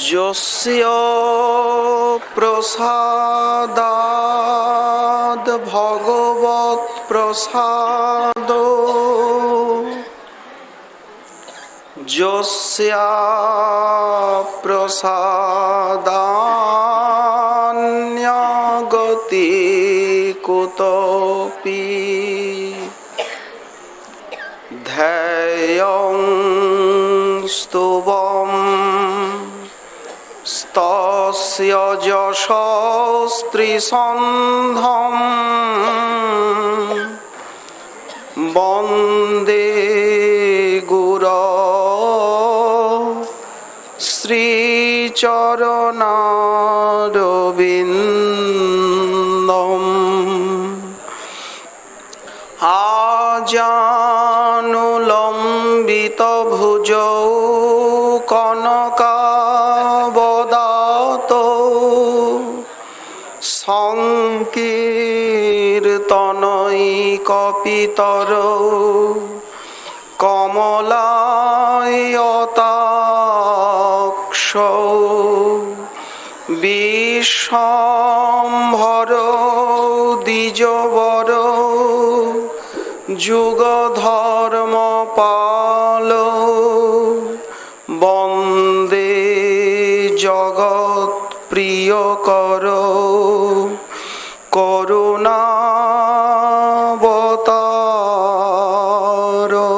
যস্য প্রসাদাদ ভগবৎ প্রসাদো যস্যা প্রসাদান্যগতি কুতপি ধ্যেয়ং স্তুবম স্তস্য যশস্ত্রিসন্ধম বন্দে গুরো শ্রীচরণারবিন্দম আজানুলম্বিত ভুজৌ কনকাবদাতো সংকীর্তনৈকপিতরৌ কমলায়তাক্ষৌ বিশ্বম্ভরৌ দ্বিজবরৌ যুগধর্মপালৌ বন্দে জগৎপ্রিয়করৌ করুণাবতারৌ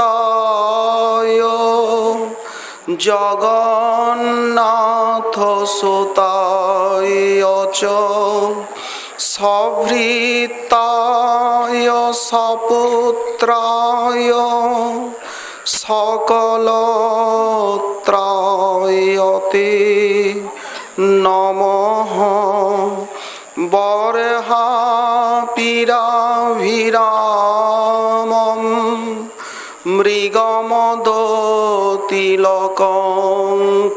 নমস্ত্রিকালসত্তায় জগন্নাথসুতায় চ সভৃতায় সপুত্রায় সকলত্রায়তে নমঃ বর্হাপিরাভিরামম মৃগমদতিলকং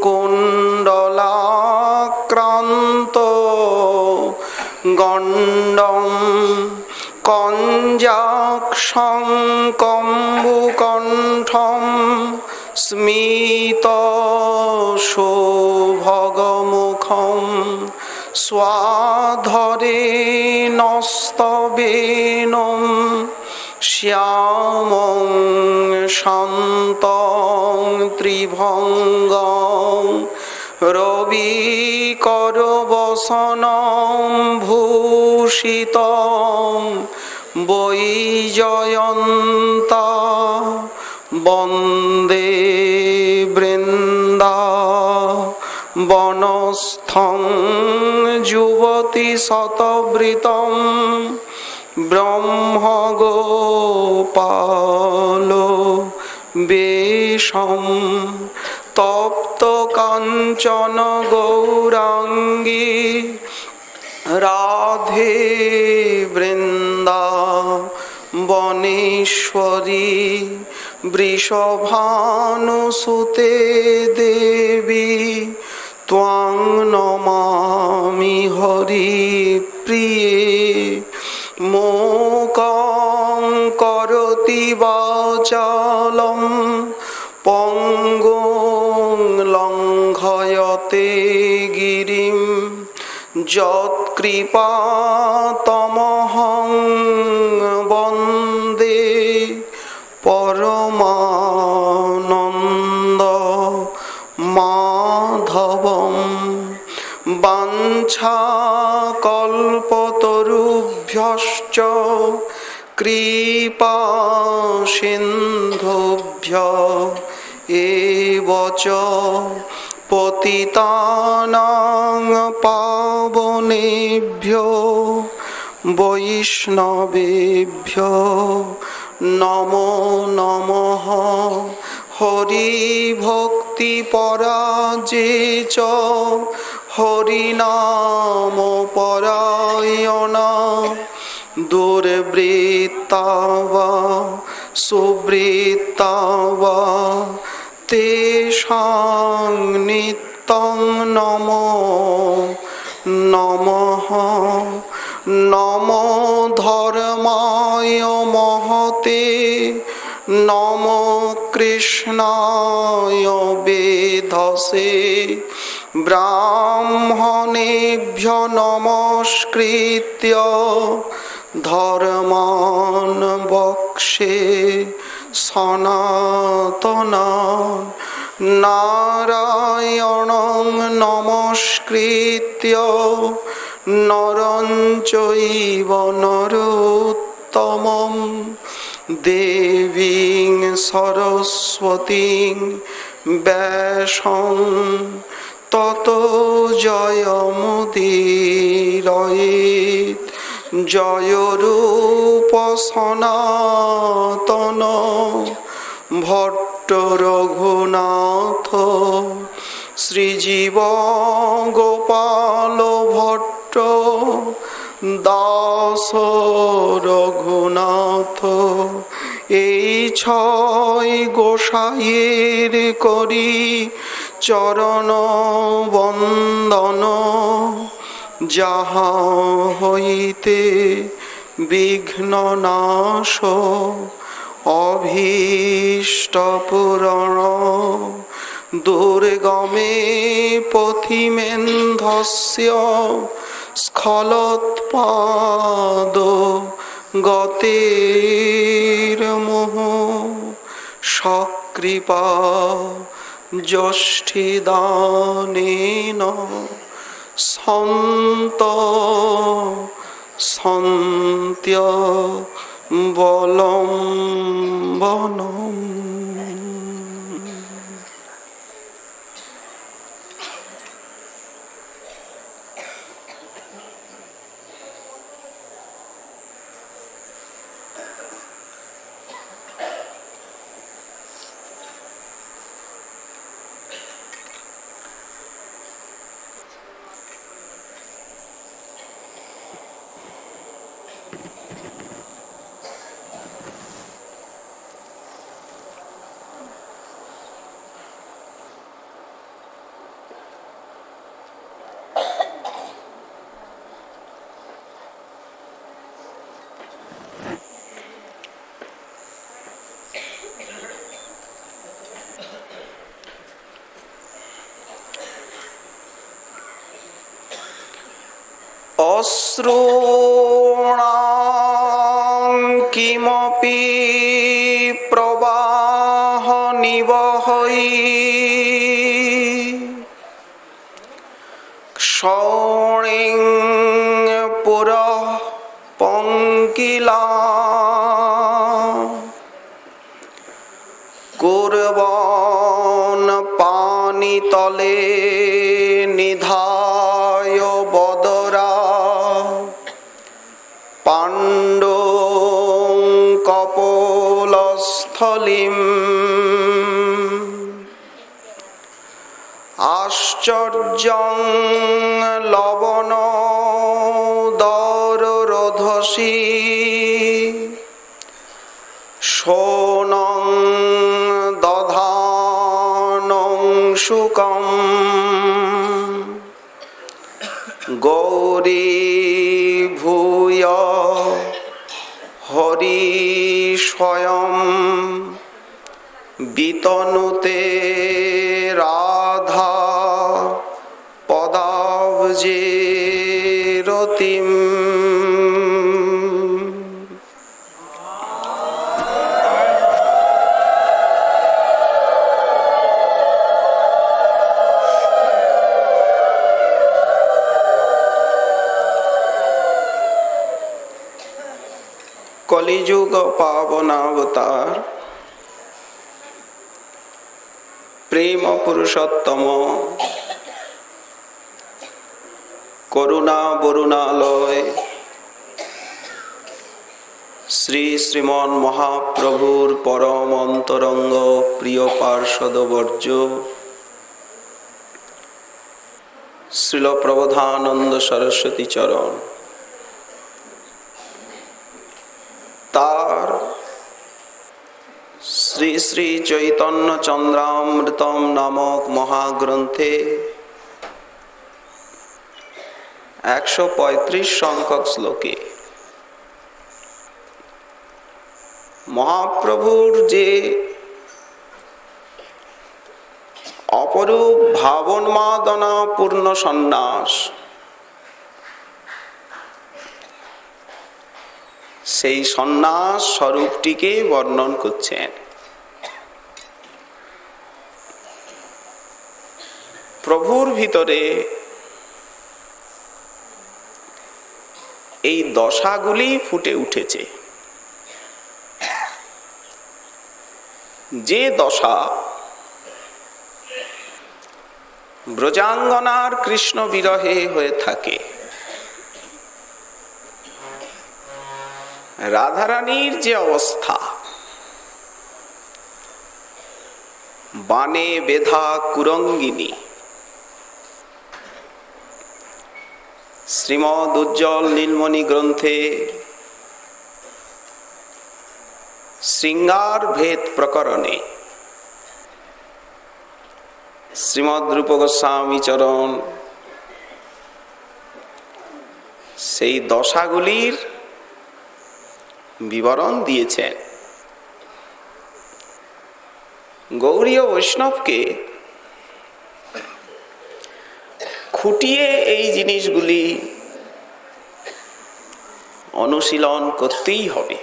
কুণ্ডলাক্রান্ত গণ্ডং কঞ্জাক্ষং কম্বুকণ্ঠম স্মিতশোভগমুখম স্বাধরেণস্তবেনম শ্যামং শান্তং ত্রিভঙ্গং রবিকরবসनं ভূষিতং বৈজয়ন্তা বন্দে বৃন্দাবনস্থং যুবতী শতবৃতং ব্রহ্মগোপাল বেশম তপ্ত কাঞ্চন গৌরাঙ্গী রাধে বৃন্দাবনেশ্বরী বৃষভানুসুতে দেবী ত্বাং নমামি হরিপ্রিয়ে মূকং করোতি বাচালং পঙ্গুং লঙ্ঘয়তে গিরিম যৎ কৃপাতমহং বন্দে পরমানন্দ মাধবম। বাঞ্ছাকল্পতরুভ্যশ্চ কৃপা সিন্ধুভ্যো এব চ পতিতানাং পাবনেভ্যো বৈষ্ণবেভ্যো নমো নমঃ। হরি ভক্তি পরাজে চ হরিনাম পরায়ণা দুর্বৃত্তা বা সুবৃত্তা বা তেষাং নিত্যং নমো নমঃ। নমো ধর্মায় মহতে নমো কৃষ্ণায় বেধসে ব্রাহ্মণেভ্যো নমস্কৃত্য ধর্মাन् বক্ষ্যে সনাতনাन् নারায়ণং নমস্কৃত্য নরং চৈব নরোত্তমং দেবীং সরস্বতীং ব্যাসং ততো জয়মুদীরয়েৎ। জয়রূপ সনাতন ভট্ট রঘুনাথ শ্রীজীব গোপাল ভট্ট দাস রঘুনাথ। এই ছয় গোসাইয়ের করি চরণ বন্দন, যাহা হইতে বিঘ্ন নাশ অভীষ্ট পূরণ। দুর্গমে পথিমেন্ধস্য স্খলৎপাদ গতির্মুঃ সকৃপা যষ্ঠিদানেন সন্ত্যবলম্বনম। অশ্রূণাং কিমপি প্রবাহ নিবহৈ ক্ষৌণিং পুরঃ পঙ্কিলা কুর্বন পানিতলে নিধায় বদরা পাণ্ডো কপোলস্থলিম আশ্চর্যং লবণ দররোধসি শোণং দধানং শুকম গৌরী ভূয় হরি স্বয়ং বিতনুতে রাধা পদাব্জে রত কলিযুগ পাবনাবতার প্রেম পুরুষোত্তম করুণা বরুণালয় শ্রী শ্রীমন মহাপ্রভুর পরম অন্তরঙ্গ প্রিয় পার্ষদবর্য শ্রীল প্রবোধানন্দ সরস্বতী চরণ, তার শ্রী শ্রী চৈতন্য চন্দ্রামৃতম নামক মহাগ্রন্থে 135 সংখ্যক শ্লোকে মহাপ্রভুর যে অপরূপ ভাবন্মাদনা পূর্ণ সন্ন্যাস, সেই সন্ন্যাস স্বরূপটিকে বর্ণন করছেন। প্রভুর ভিতরে এই দশাগুলি ফুটে উঠেছে। যে দশা ব্রজাঙ্গনার কৃষ্ণ বিরহে হয়ে থাকে, রাধারানীর যে অবস্থা, বানে বেধা কুরঙ্গিনী, শ্রীমদ উজ্জ্বল নীলমণি গ্রন্থে শৃঙ্গার ভেদ প্রকরণে শ্রীমদ রূপ গোস্বামী চরণ সেই দশাগুলির বিবরণ দিয়েছেন। গৌড়ীয় বৈষ্ণবকে খুঁটিয়ে এই জিনিসগুলি অনুশীলন করতেই হবে।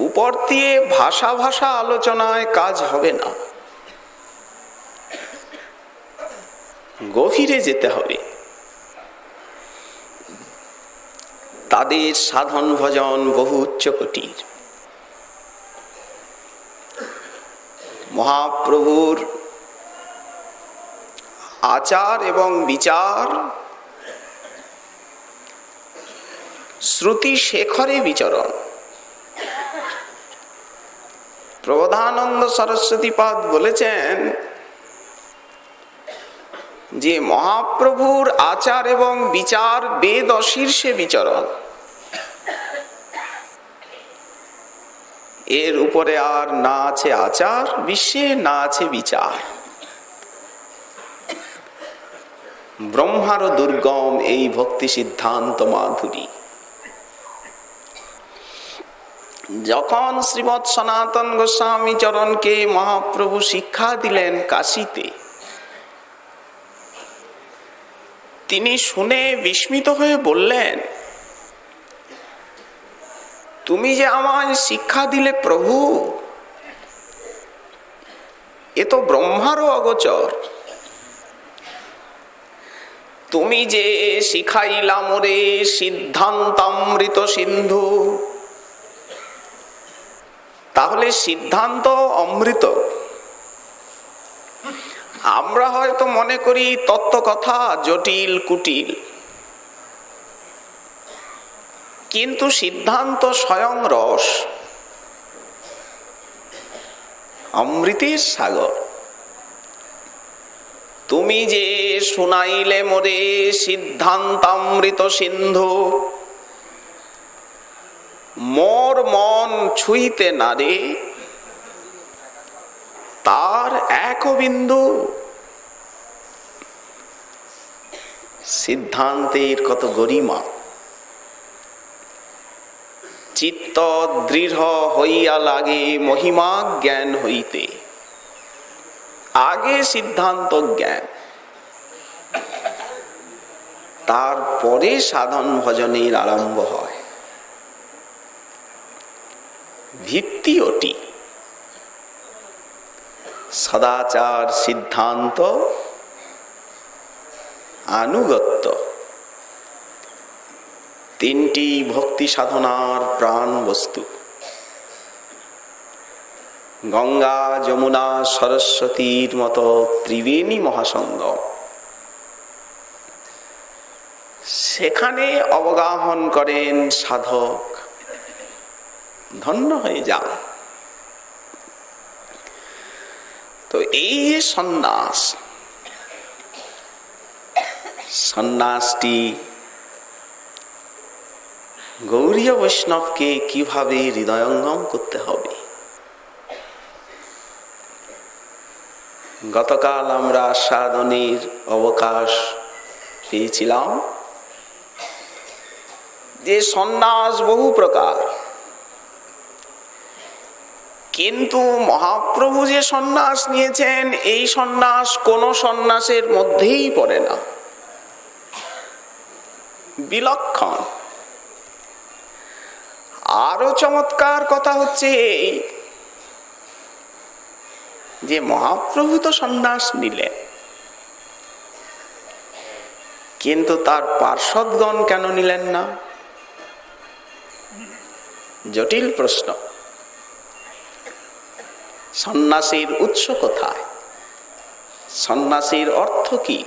উপর দিয়ে ভাষা ভাষা আলোচনায় কাজ হবে না, গভীরে যেতে হবে। তাদের সাধন ভজন বহু উচ্চকোটির। মহাপ্রভুর আচার এবং বিচার শ্রুতি শেখরে বিচরণ। প্রবোধানন্দ সরস্বতীপাদ বলেছেন যে মহাপ্রভুর আচার এবং বিচার বেদ অশীর্ষে বিচরণ, এর উপরে আর না আছে আচার বিশ্বে, না আছে বিচার। ব্রহ্মার দুর্গম এই ভক্তি সিদ্ধান্ত মাধুরী। যখন শ্রীমৎ সনাতন গোস্বামী চরণকে মহাপ্রভু শিক্ষা দিলেন কাশীতে, তিনি শুনে বিস্মিত হয়ে বললেন, তুমি যে আমায় শিক্ষা দিলে প্রভু, এ তো ব্রহ্মারও অগোচর। তুমি যে শিখাইলা মোরে সিদ্ধান্তামৃত সিন্ধু, তাহলে সিদ্ধান্ত অমৃত। আমরা হয়তো মনে করি তত্ত্ব কথা জটিল কুটিল, কিন্তু সিদ্ধান্ত স্বয়ং রস, অমৃতের সাগর। তুমি যে শুনাইলে মোরে সিদ্ধান্তামৃত সিন্ধু, মোর মন ছুঁইতে নারে তার এক বিন্দু। সিদ্ধান্তের কত গরিমা। চিত্ত দৃঢ় হইয়া লাগে মহিমা জ্ঞান হইতে। আগে সিদ্ধান্ত জ্ঞান। তারপরে সাধন ভজনের আরম্ভ হয়। ভিত্তি ওটি। সদাচার, সিদ্ধান্ত, আনুগত্য, তিনটি ভক্তি সাধনার প্রাণ বস্তু। গঙ্গা, যমুনা, সরস্বতীর মতো ত্রিবেণী মহাসঙ্গম, সেখানে অবগাহন করেন সাধক, ধন্য হয়ে যান। তো এই যে সন্ন্যাস, সন্ন্যাসটি গৌড়ীয় বৈষ্ণবকে কিভাবে হৃদয়ঙ্গম করতে হবে। গতকাল আমরা আস্বাদনের অবকাশ পেয়েছিলাম যে সন্ন্যাস বহু প্রকার, কিন্তু মহাপ্রভু যে সন্ন্যাস নিয়েছেন এই সন্ন্যাস কোন সন্ন্যাসের মধ্যেই পড়ে না, বিলক্ষণ। আরো চমৎকার কথা হচ্ছে এই যে মহাপ্রভু তো সন্ন্যাস নিলেন, কিন্তু তার পার্ষদগণ কেন নিলেন না? জটিল প্রশ্ন। সন্ন্যাসীর উৎস কোথায়? সন্ন্যাসীর অর্থ কি?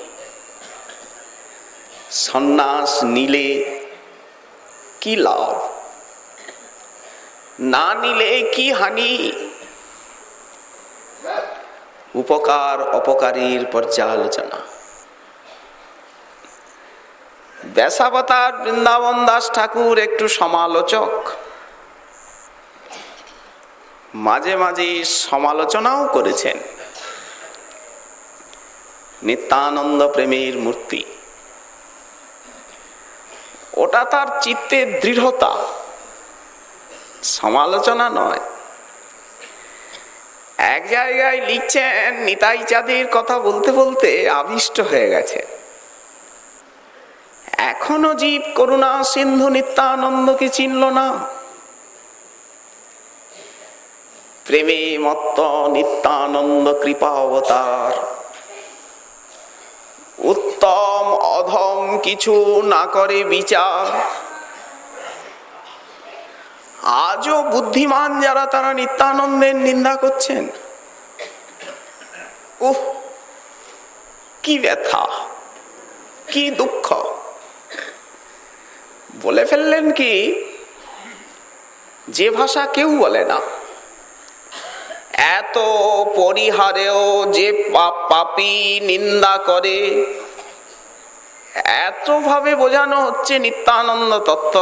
সন্ন্যাস নিলে কি লাভ, না নিলে কি হানি? উপকার অপকারীর পর্যালোচনা। ব্যাসাবতার বৃন্দাবন দাস ঠাকুর একটু সমালোচক, মাঝে মাঝে সমালোচনাও করেছেন। নিত্যানন্দ প্রেমের মূর্তি, ওটা তার চিত্তের দৃঢ়তা, সমালোচনা নয়। এক জায়গায় লিখছেন, নিতাই চাঁদের কথা বলতে বলতে আবিষ্ট হয়ে গেছে। এখনো জীব করুণা সিন্ধু নিত্যানন্দকে চিনল না। প্রেমে মত্ত নিত্যানন্দ কৃপা অবতার, উত্তম অধম কিছু না করে বিচার। আজও বুদ্ধিমান যারা, তারা নিত্যানন্দের নিন্দা করছেন। উহ, কি ব্যথা, কি দুঃখ। বলে ফেললেন কি, যে ভাষা কেউ বলে না। এত পরিহারেও যে পাপী নিন্দা করে, এত ভাবে বোঝানো হচ্ছে নিত্যানন্দ তত্ত্ব,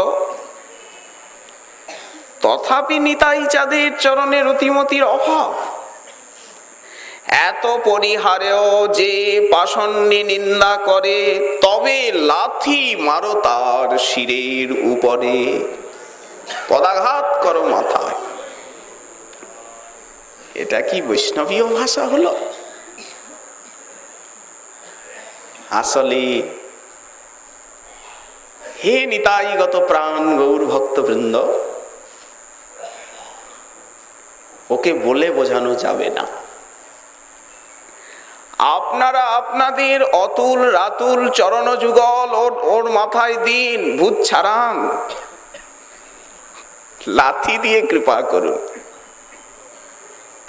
তথাপি নিতাই চাঁদের চরণের অতিমতির অভাব। এত পরিহারেও যে পাষণ্ডী নিন্দা করে, তবে লাথি মারো তার শিরের উপরে, পদাঘাত করো মাথায়। এটা কি বৈষ্ণবীয় ভাষা হলো? আসলে হে নিতাইগত প্রাণ গৌর ভক্তবৃন্দ, ওকে বলে বোঝানো যাবে না। আপনারা আপনাদের অতুল রাতুল চরণ যুগল ওর মাথায় দিন, ভূত ছাড়ান, লাথি দিয়ে কৃপা করুন,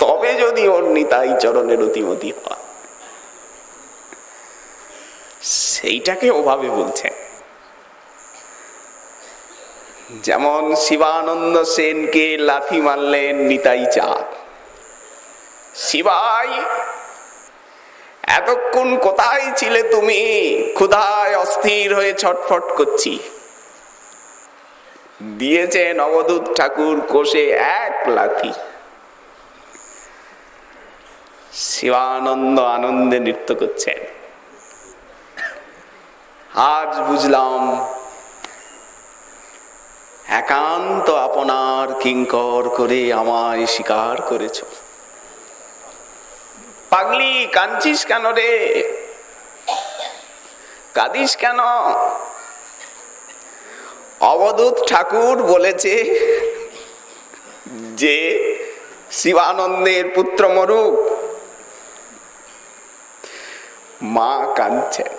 তবে যদি ওর নিতাই চরণের অতিমতি হয়। সেইটাকে ওভাবে বলছেন। যেমন শিবানন্দ সেনকে লাথি মারলেন নিতাই চাঁদ। শিবাই, এতক্ষণ কোথায় ছিলে তুমি? ক্ষুধায় অস্থির হয়ে ছটফট করছি। দিয়েছেন অবধূত ঠাকুর কোষে এক লাথি। শিবানন্দ আনন্দে নৃত্য করছেন। আজ বুঝলাম একান্ত আপনার কিঙ্কর করে আমায় স্বীকার করেছ। পাগলি, কাঁদছিস কেন রে? কাঁদিস কেন? অবধূত ঠাকুর বলেছে যে শিবানন্দের পুত্র মরুক, মা কাঁদছেন,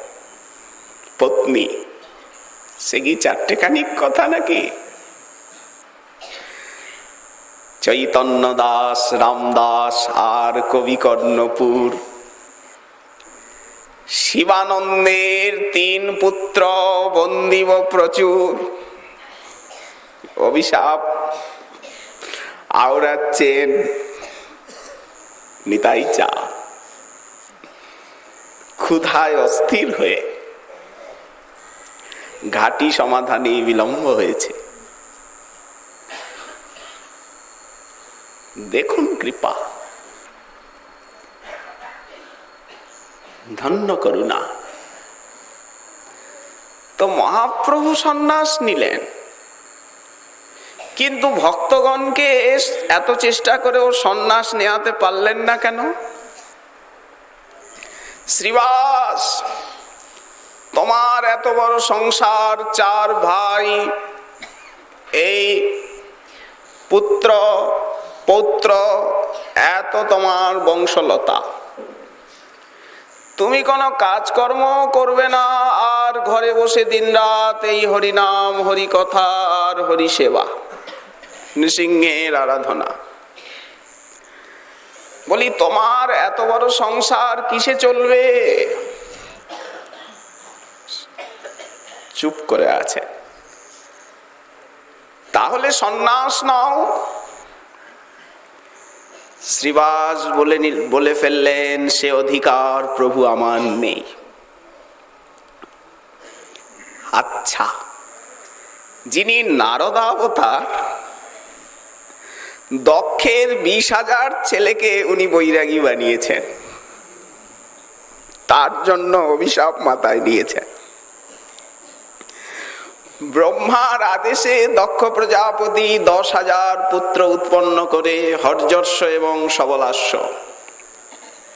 পত্নী। সে কি চারটেখানিক কথা নাকি? চৈতন্য দাস, রামদাস আর কবি কর্ণপুর শিবানন্দের 3 পুত্র বন্দিব প্রচুর। অভিশাপ আওড়াচ্ছেন নিতাই চা, ক্ষুধায় অস্থির হয়ে ঘাটি সমাধানে বিলম্ব হয়েছে। দেখুন কৃপা, ধন্য করুণা। তো মহাপ্রভু সন্ন্যাস নিলেন, কিন্তু ভক্তগণকে এত চেষ্টা করেও সন্ন্যাস নেওয়াতে পারলেন না কেন? শ্রীবাস, তোমার এত বড় সংসার, 4 ভাই, এই পুত্র পৌত্র, এত তোমার বংশলতা, তুমি কোনো কাজকর্ম করবে না আর ঘরে বসে দিনরাত এই হরিনাম, হরিকথা আর হরিসেবা, নৃসিংহের আরাধনা। বলি, তোমার এত বড় সংসার কিসে চলবে? চুপ করে আছে। তাহলে সন্ন্যাস নাও। শ্রীবাস বলে ফেললেন, সে অধিকার প্রভু আমার নেই। আচ্ছা, যিনি নারদাবতার, দক্ষের 20,000 ছেলেকে উনি বৈরাগী বানিয়েছেন, তার জন্য অভিশাপ মাথায় নিয়েছেন। ব্রহ্মার আদেশে দক্ষ প্রজাপতি 10,000 পুত্র উৎপন্ন করে হর্যর্ষ এবং সবলাস্য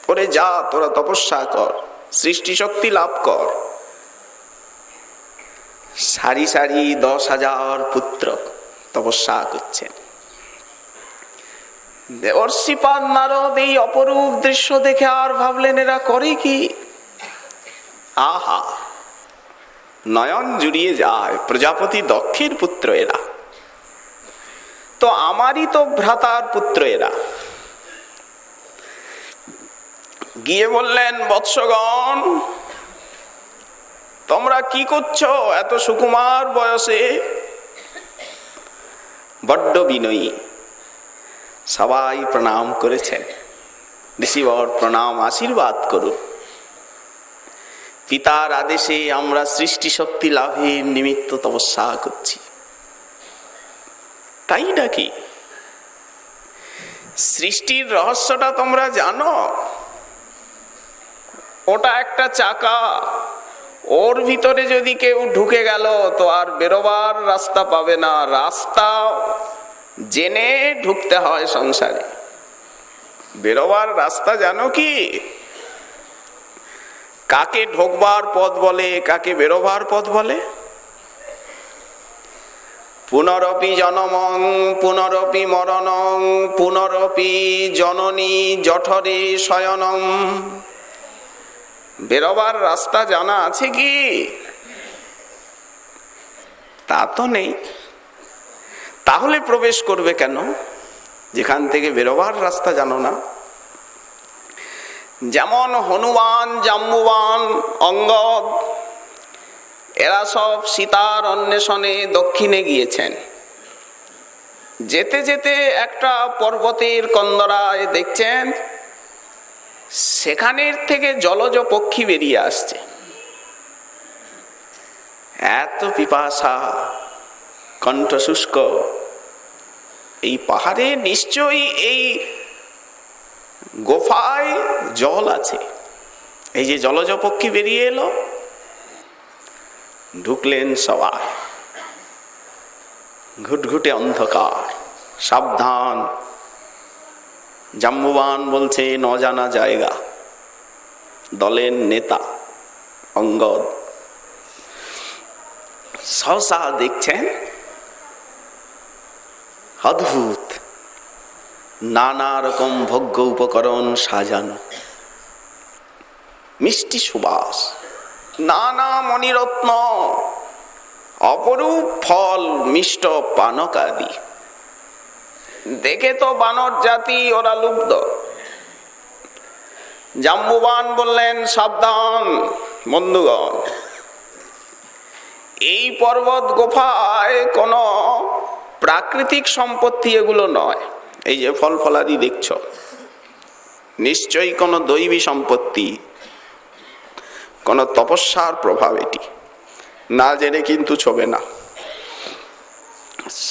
করে, যা তোরা তপস্যা কর, সৃষ্টি শক্তি লাভ কর। সারি সারি 10,000 পুত্র তপস্যা করছেন। দেবর্ষিপাদ নারদ এই অপরূপ দৃশ্য দেখে আর ভাবলেন, এরা করে কি? আহা, নয়ন জুড়িয়ে যায়, প্রজাপতি দক্ষের পুত্র এরা, তো আমারই তো ভ্রাতার পুত্র এরা। গিয়ে বললেন, বৎসগণ, তোমরা কি করছো এত সুকুমার বয়সে? বড্ড বিনয়ী। সবাই প্রণাম করেছেন। ঋষিবর প্রণাম, আশীর্বাদ করুন। পিতার আদেশে আমরা সৃষ্টি শক্তি লাভের নিমিত্ত তপস্যা করছি, তাই নাকি? সৃষ্টির রহস্যটা তোমরা জানো? ওটা একটা চাকা, ওর ভিতরে যদি কেউ ঢুকে গেল তো আর বেরোবার রাস্তা পাবে না। রাস্তা জেনে ঢুকতে হয় সংসারে। বেরোবার রাস্তা জানো কি? কাকে ঢোকবার পথ বলে, কাকে বেরোবার পথ বলে? পুনরপি জনমং পুনরপি মরণং পুনরপি জননী জঠরে শয়নম। বেরোবার রাস্তা জানা আছে কি? তা তো নেই। তাহলে প্রবেশ করবে কেন যেখান থেকে বেরোবার রাস্তা জানো না? যেমন হনুমান, জাম্বুবান, অঙ্গদ, এরা সব সীতার অন্বেষণে দক্ষিণে গিয়েছেন। যেতে যেতে একটা পর্বতের কন্দরায় দেখছেন সেখানের থেকে জলজ পক্ষী বেরিয়ে আসছে। এত পিপাসা, কণ্ঠ শুষ্ক। এই পাহাড়ে নিশ্চয়ই এই গোফায় জল আছে। এই যে জলজ পক্ষী বেরিয়ে এলো, ঢুকলেন সবাই। ঘুটঘুটে অন্ধকার, সাবধান। জাম্বুবান বলছেন অজানা জায়গা। দলের নেতা অঙ্গদ সহসা দেখছেন অদ্ভুত নানা রকম ভোগ্য উপকরণ সাজানো, মিষ্টি সুবাস, নানা মণিরত্ন, অপরূপ ফল, মিষ্ট পানক আদি। দেখে তো বানর জাতি ওরা লুব্ধ। জাম্বুবান বললেন, সাবধান বন্ধুগণ, এই পর্বত গোফায় কোনো প্রাকৃতিক সম্পত্তি এগুলো নয়। এই যে ফল ফলাদি দেখছ, নিশ্চয়ই কোনো দৈবী সম্পত্তি, কোনো তপস্যার প্রভাব। এটি না জেনে কিন্তু ছবে না।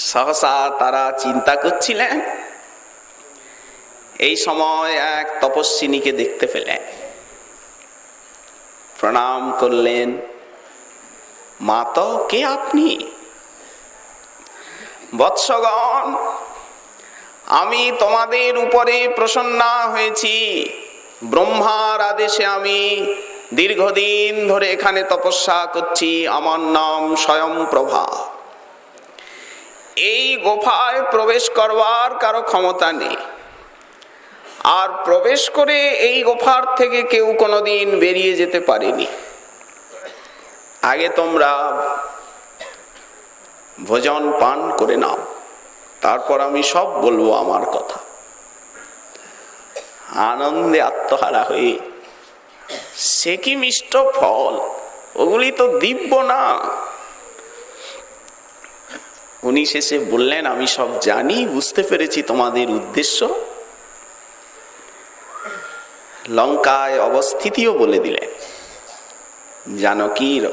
সহসা তারা চিন্তা করছিলেন, এই সময় এক তপস্বিনীকে দেখতে পেলেন। প্রণাম করলেন, মা তো কে আপনি? বৎসগণ, আমি তোমাদের উপরে প্রসন্না হয়েছি। ব্রহ্মার আদেশে আমি দীর্ঘদিন ধরে এখানে তপস্যা করছি। আমার নাম স্বয়ংপ্রভা। এই গোফায় প্রবেশ করবার কারো ক্ষমতা নেই, আর প্রবেশ করে এই গোফার থেকে কেউ কোনোদিন বেরিয়ে যেতে পারেনি। আগে তোমরা ভোজন পান করে নাও, তারপর আমি সব বলবো আমার কথা। আনন্দে আত্মহারা হয়ে, সে কি মিষ্ট ফল, ওগুলি তো দিব্য না। উনি শেষে বললেন, আমি সব জানি, বুঝতে পেরেছি তোমাদের উদ্দেশ্য। লঙ্কায় অবস্থিতিও বলে দিলেন। জানকীর,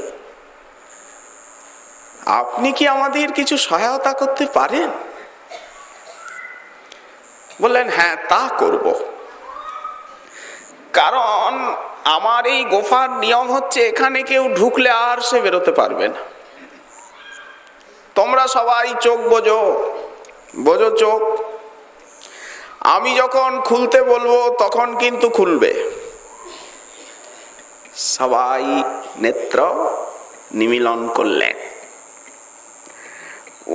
আপনি কি আমাদের কিছু সহায়তা করতে পারেন? বললেন, হ্যাঁ তা করব। কারণ আমার এই গোফার নিয়ম হচ্ছে, এখানে কেউ ঢুকলে আর সে বেরোতে পারবে না। তোমরা সবাই চোখ বোঝো, বোঝো চোখ। আমি যখন খুলতে বলবো তখন কিন্তু খুলবে। সবাই নেত্র নিমীলন করলেন।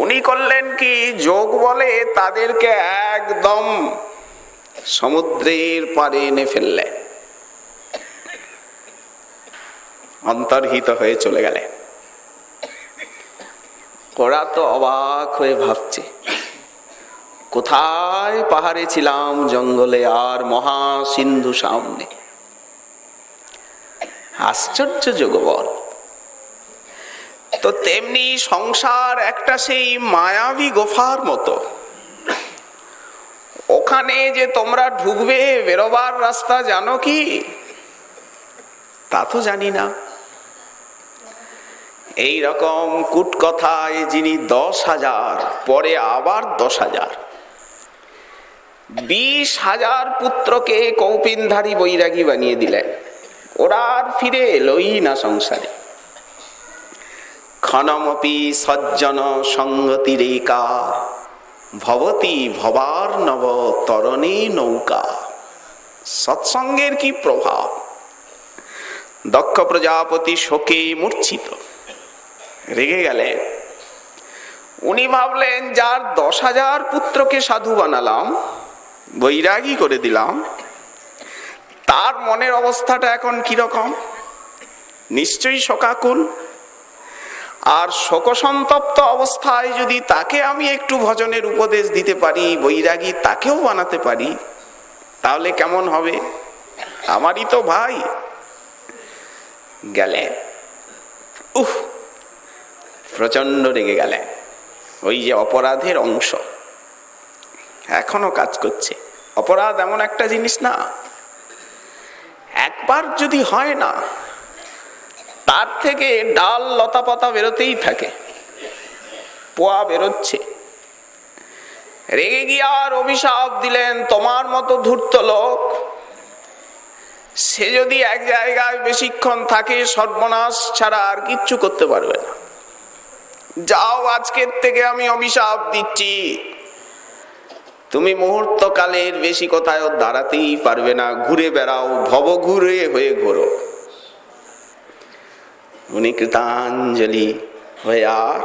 উনি করলেন কি, যোগ বলে তাদেরকে একদম সমুদ্রের পাড়ে এনে ফেললেন। অন্তর্হিত হয়ে চলে গেলেন। ওরা তো অবাক হয়ে ভাবছে, কোথায় পাহাড়ে ছিলাম, জঙ্গলে, আর মহা সিন্ধু সামনে। আশ্চর্য যোগবল। তো তেমনি সংসার একটা সেই মায়াবী গোফার মতো। ওখানে যে তোমরা ঢুকবে, বেরোবার রাস্তা জানো কি? তা তো জানি না। এই রকম কূটকথায় যিনি 10,000, পরে আবার 10,000, 20,000 পুত্রকে কৌপিনধারী বৈরাগী বানিয়ে দিলেন। ওরা আর ফিরে এলোই না সংসারে। ক্ষণমপি সজ্জন সঙ্গতি রেকা ভবতি ভবার নব তরণে নৌকা। সৎসঙ্গের কি প্রভাব! দক্ষ প্রজাপতি শোকে মূর্ছিত, রেগে গেলেন। উনি ভাবলেন, যার 10,000 পুত্রকে সাধু বানালাম, বৈরাগী করে দিলাম, তার মনের অবস্থাটা এখন কিরকম? নিশ্চয়ই শোকাকুল। আর শোকসন্তপ্ত অবস্থায় যদি তাকে আমি একটু ভজনের উপদেশ দিতে পারি, বৈরাগী তাকেও বানাতে পারি, তাহলে কেমন হবে? আমারই তো ভাই। গেলেন, প্রচন্ড রেগে গেলেন। ওই যে অপরাধের অংশ এখনো কাজ করছে। অপরাধ এমন একটা জিনিস না, একবার যদি হয় না, তার থেকে ডাল লতা পাতা বেরোতেই থাকে, পোয়া বেরোচ্ছে। রেগে গিয়ে আর অভিশাপ দিলেন, তোমার মতো ধূর্ত লোক, সে যদি এক জায়গায় বেশিক্ষণ থাকে, সর্বনাশ ছাড়া আর কিচ্ছু করতে পারবে না। যাও, আজকের থেকে আমি অভিশাপ দিচ্ছি, তুমি মুহূর্তকালের বেশি কোথায় দাঁড়াতেই পারবে না, ঘুরে বেড়াও, ভবঘুরে হয়ে ঘোরো। উনি কৃতাঞ্জলি হয়ে আর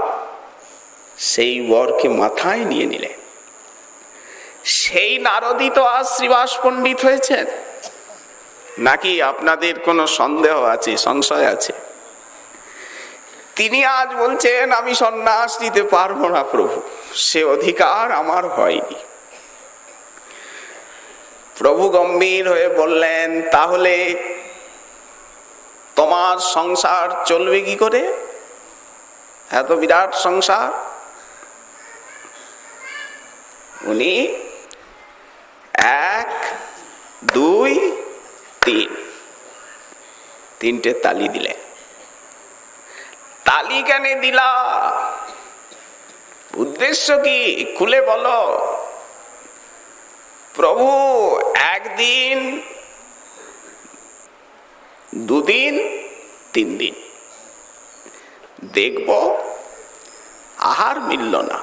সেই বরকে মাথায় নিয়ে নিলেন। সেই নারদই তো আজ শ্রীবাস পণ্ডিত হয়েছেন। নাকি আপনাদের কোনো সন্দেহ আছে, সংশয় আছে? তিনি আজ বলছেন আমি সন্ন্যাস নিতে পারবো না প্রভু, সে অধিকার আমার হয়নি। প্রভু গম্ভীর হয়ে বললেন, তাহলে তোমার সংসার চলবে কি করে? এত বিরাট সংসার। উনি 1, 2, 3 তিনটে তালি দিলেন। তালি কেন দিলা? উদ্দেশ্য কি খুলে বলো। প্রভু, 1 দিন, 2 দিন, 3 দিন দেখব আহার মিলল না,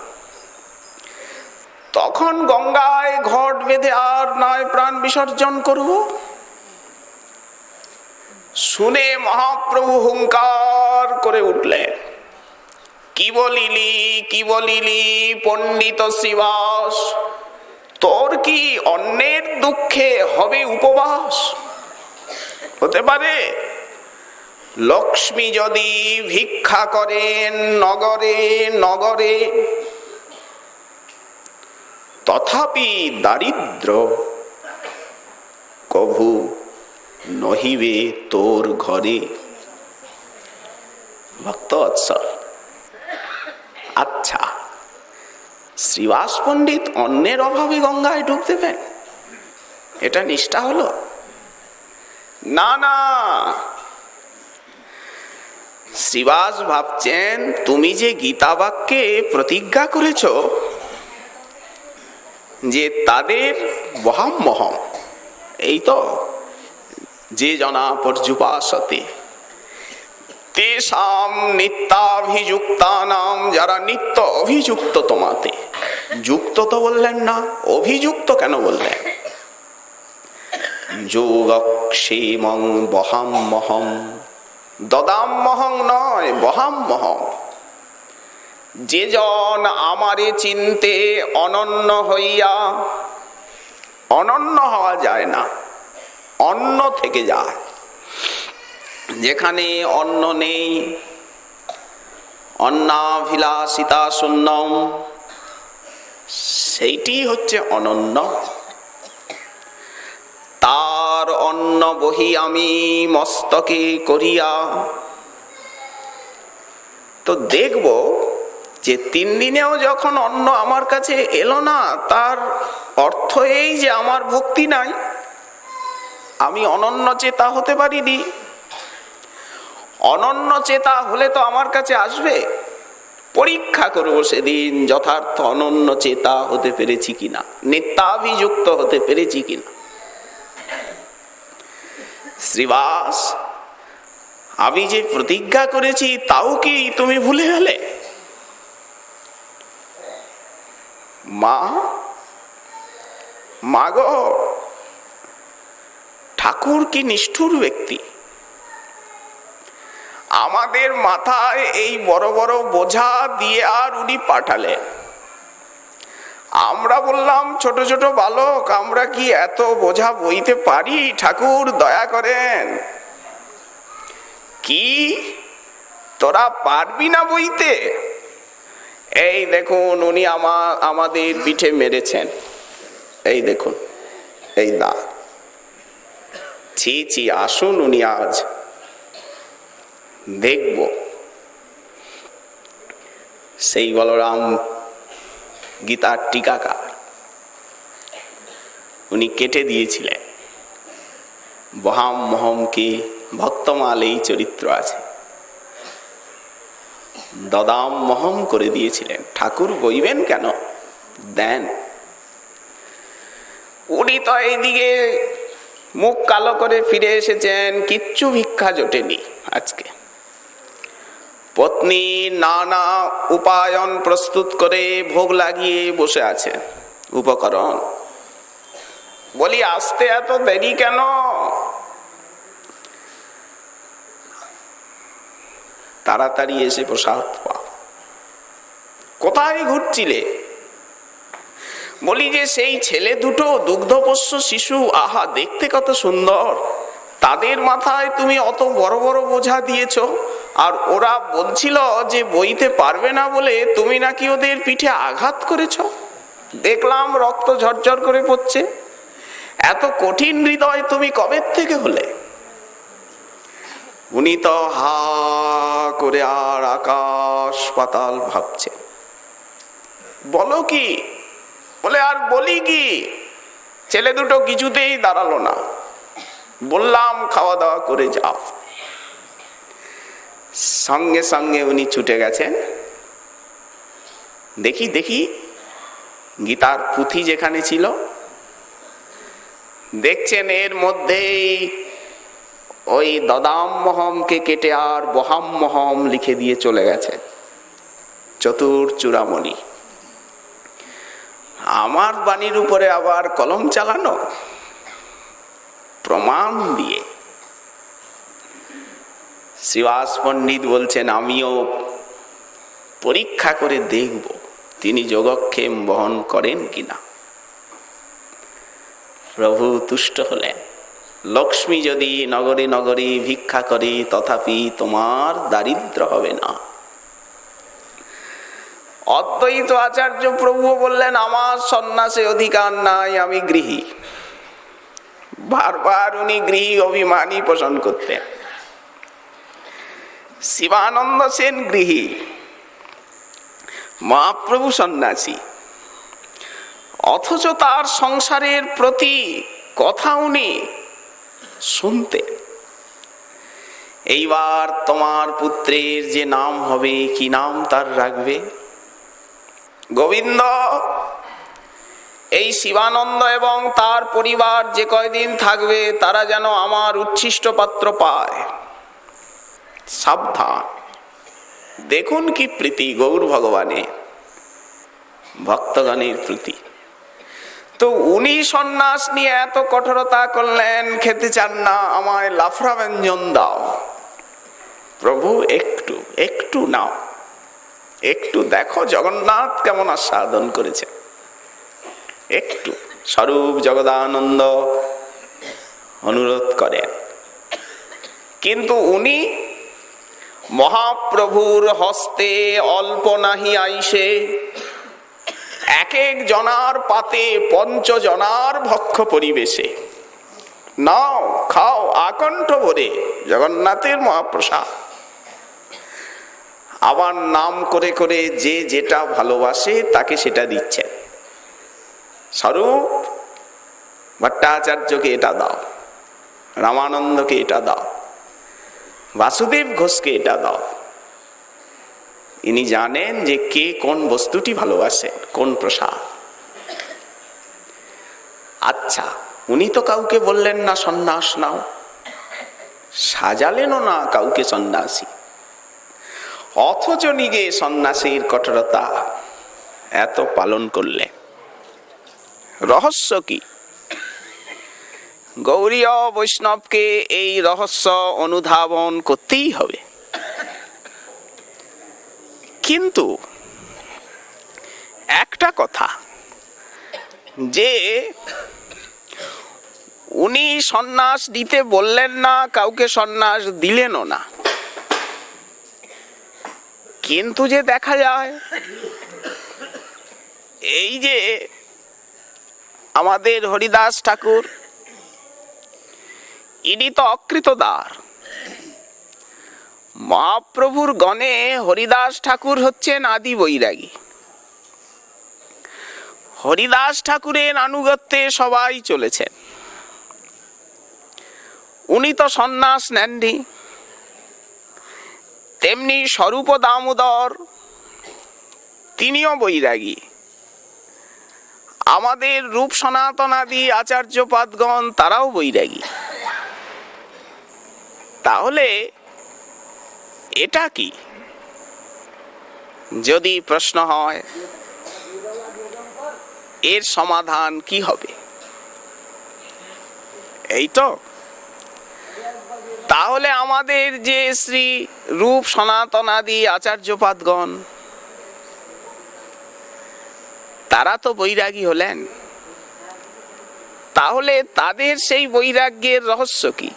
তখন গঙ্গায় ঘট বেঁধে আর নয় প্রাণ বিসর্জন করব। শুনে মহাপ্রভু হুঙ্কার করে উঠলেন, কি বলিলি, কি বলিলি পণ্ডিত শ্রীবাস, তোর কি অন্যের দুঃখে হবে উপবাস? হতে পারে লক্ষ্মী যদি ভিক্ষা করেন নগরে নগরে, তথাপি দারিদ্র কভু নহিবে তোর ঘরে। ভক্তবৎসল, আচ্ছা শ্রীবাস পণ্ডিত অন্যের অভাবে গঙ্গায় ডুব দেবেন, এটা নিষ্ঠা হলো? না না, শ্রীবাস ভাবছেন তুমি যে গীতা বাক্যে প্রতিজ্ঞা করেছ যে তাদের বহাম্মহম, এই তো যে জনা পর্যুপাসতে তেষাম নিত্যাভিযুক্তানাম, যারা নিত্য অভিযুক্ত তোমাতে। যুক্ত তো বললেন না, অভিযুক্ত কেন বললেন? যোগক্ষেমং বহাম্মহম, দদাম্মহং নয়, বহাম্মহম। যে জন আমারে চিনতে অনন্য হইয়া, অনন্য হওয়া যায় না, অন্ন থেকে যায়। যেখানে অন্ন নেই, অন্নাভিলাষিতা শূন্যম, সেইটি হচ্ছে অনন্য। তার অন্ন বহি আমি মস্তকে করিয়া, তো দেখব যে 3 দিনেও যখন অন্ন আমার কাছে এলো না, তার অর্থ এই যে আমার ভক্তি নাই, আমি অনন্য চেতা হতে পারিনি। অনন্য চেতা হলে তো আমার কাছে আসবে। পরীক্ষা করব সেদিন যথার্থ অনন্য চেতা হতে পেরেছি কিনা, নিত্যাভিযুক্ত হতে পেরেছি কিনা। শ্রীবাস, আমি যে প্রতিজ্ঞা করেছি তাও কি তুমি ভুলে গেলে? মা, মাগো, ঠাকুর কি নিষ্ঠুর ব্যক্তি, আমাদের মাথায় এই বড় বড় বোঝা দিয়ে আর উনি পাঠালেন। আমরা বললাম ছোট ছোট বালক, আমরা কি এত বোঝা বইতে পারি? ঠাকুর দয়া করেন। কি তোরা পারবি না বইতে? এই দেখুন উনি আমাদের পিঠে মেরেছেন, এই দেখুন এই দাগ। ছি ছি, আসুন উনি আজ দেখব। সেই বলরাম গীতার টিকাকার, উনি কেটে দিয়েছিলেন বহাম্মহম কি ভক্তমাল এই চরিত্র আছে, দদাম্মহম করে দিয়েছিলেন। ঠাকুর বইবেন কেন, দেন। উনি তো এইদিকে মুখ কালো করে ফিরে এসেছেন, কিচ্ছু ভিক্ষা জোটেনি। আজকে পত্নী নানা উপায়ন প্রস্তুত করে ভোগ লাগিয়ে বসে আছে, উপকরণ। বলি আসতে এত দেরি কেন? তাড়াতাড়ি এসে প্রসাদ পাও। কোথায় ঘুরছিলে? বলি যে সেই ছেলে দুটো দুগ্ধপোষ্য শিশু, আহা দেখতে কত সুন্দর, তাদের মাথায় তুমি অত বড় বড় বোঝা দিয়েছ, আর ওরা বলছিল যে বইতে পারবে না বলে তুমি নাকি ওদের পিঠে আঘাত করেছ, দেখলাম রক্ত ঝরঝর করে পড়ছে। এত কঠিন হৃদয় তুমি কবে থেকে হলে? উনি তো হা করে আর আকাশ পাতাল ভাবছে। বলো কি? বলে আর বলি কি, ছেলে দুটো কিছুতেই দাঁড়ালো না। বললাম খাওয়া দাওয়া করে যাও। সঙ্গে সঙ্গে উনি ছুটে গেছেন। দেখি দেখি গীতার পুঁথি যেখানে ছিল, দেখছেন এর মধ্যেই ওই দদাম মহমকে কেটে আর বহাম মহম লিখে দিয়ে চলে গেছে চতুর চূড়ামণি। আমার বাণীর উপরে আবার কলম চালানো, প্রমাণ দিয়ে। শ্রীবাস পণ্ডিত বলছেন আমিও পরীক্ষা করে দেখব তিনি যোগক্ষেম বহন করেন কিনা। প্রভু তুষ্ট হলেন। লক্ষ্মী যদি নগরে নগরে ভিক্ষা করে তথাপি তোমার দারিদ্র হবে না। অদ্বৈত আচার্য প্রভু বললেন আমার সন্ন্যাসে অধিকার নাই, আমি গৃহী। বারবার উনি গৃহী অভিমানী পোষণ করতেন। শিবানন্দ সেন গৃহী, মহাপ্রভু সন্ন্যাসী, অথচ তার সংসারের প্রতি কথা উনি শুনতে। এইবার তোমার পুত্রের যে নাম হবে, কি নাম তার রাখবে? গোবিন্দ। এই শিবানন্দ এবং তার পরিবার যে কয়দিন থাকবে তারা যেন আমার উচ্ছিষ্ট পাত্র পায়। সাবধান। দেখুন কি প্রীতি গৌর ভগবানের, ভক্তগণের প্রীতি। তো উনি সন্ন্যাস নিয়ে এত কঠোরতা করলেন, খেতে চান না, আমায় লাফড়া ব্যঞ্জন দাও। প্রভু একটু একটু নাও, একটু দেখো জগন্নাথ কেমন আস্বাদন করেছে, একটু। স্বরূপ জগদানন্দ অনুরোধ করেন, কিন্তু উনি মহাপ্রভুর হস্তে অল্প নাহি আইসে, এক এক জনার পাতে পঞ্চজনার ভক্ষ পরিবেশে। নাও খাও আকণ্ঠ ভরে, জগন্নাথের মহাপ্রসাদ। আবার নাম করে করে যে যেটা ভালোবাসে তাকে সেটা দিচ্ছেন। স্বরূপ ভট্টাচার্যকে এটা দাও, রামানন্দকে এটা দাও, বাসুদেব ঘোষকে এটা দাও। ইনি জানেন যে কে কোন বস্তুটি ভালোবাসেন, কোন প্রসাদ। আচ্ছা, উনি তো কাউকে বললেন না সন্ন্যাস নাও, সাজালেনও না কাউকে সন্ন্যাসী, অথচ নিজে সন্ন্যাসীর কঠোরতা এত পালন করলেন। রহস্য কি? গৌরীয় বৈষ্ণবকে এই রহস্য অনুধাবন করতেই হবে। কিন্তু একটা কথা, যে উনি সন্ন্যাস দিতে বললেন না, কাউকে সন্ন্যাস দিলেনও না, কিন্তু যে দেখা যায় এই যে আমাদের হরিদাস ঠাকুর, ইনি তো অকৃতদার। মহাপ্রভুর গণে হরিদাস ঠাকুর হচ্ছেন আদি বৈরাগী। হরিদাস ঠাকুরের আনুগত্যে সবাই চলেছেন। উনি তো সন্ন্যাস নেননি। তেমনি স্বরূপ দামোদর, তিনিও বৈরাগী। আমাদের রূপ সনাতনাদি আচার্যপাদগণ তারাও বৈরাগী। তাহলে এটা কি? যদি প্রশ্ন হয় এর সমাধান কি হবে? এই তো। তাহলে আমাদের যে শ্রী রূপ সনাতনাদি আচার্যপাদগণ, তারা তো বৈরাগী হলেন, তাহলে তাদের সেই বৈরাগ্যের রহস্য কি?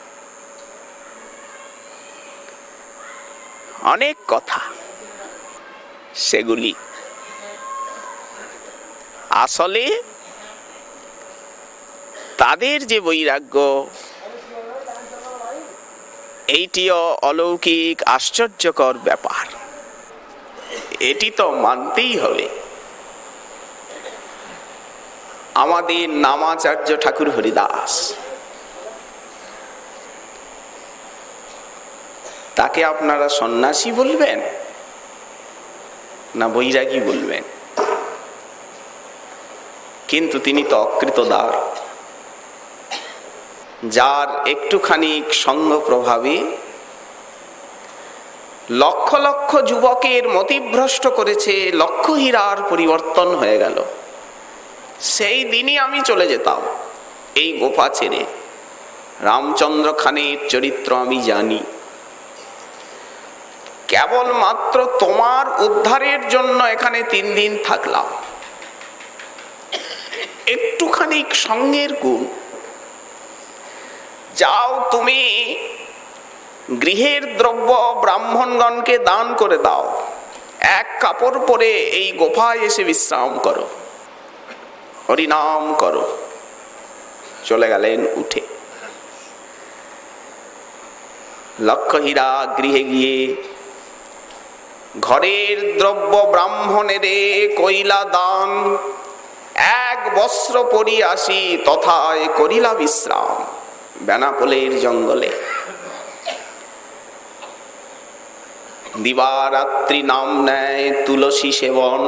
অনেক কথা, সেগুলি আসলে তাদের যে বৈরাগ্য, এইটিও অলৌকিক আশ্চর্যকর ব্যাপার, এটি তো মানতেই হবে। আমাদের নামাচার্য ঠাকুর হরিদাস, তাকে আপনারা সন্ন্যাসী বলবেন না বৈরাগী বলবেন? কিন্তু তিনি তো অকৃতদার, যার একটুখানি সঙ্গ প্রভাবে লক্ষ লক্ষ যুবকের মতিভ্রষ্ট করেছে, লক্ষ হীরার পরিবর্তন হয়ে গেল। সেই দিনই আমি চলে যেতাম এই গোপা ছেড়ে। রামচন্দ্র খানের চরিত্র আমি জানি, কেবলমাত্র তোমার উদ্ধারের জন্য এখানে 3 দিন থাকলাম। একটুখানি সঙ্গের গুণ, যাও তুমি গৃহের দ্রব্য ব্রাহ্মণগণকে দান করে দাও, এক কাপড় পরে এই গোফায় এসে বিশ্রাম করো, হরিনাম করো। চলে গেলেন উঠে। লক্ষহীরা গৃহে গিয়ে ঘরের দ্রব্য ব্রাহ্মণের কইলা দান, 1 বস্ত্র পরি আসি তথায় করিলা বিশ্রাম। বেনাপোলের জঙ্গলে দিবারাত্রি নাম নেয় তুলসী সেবন।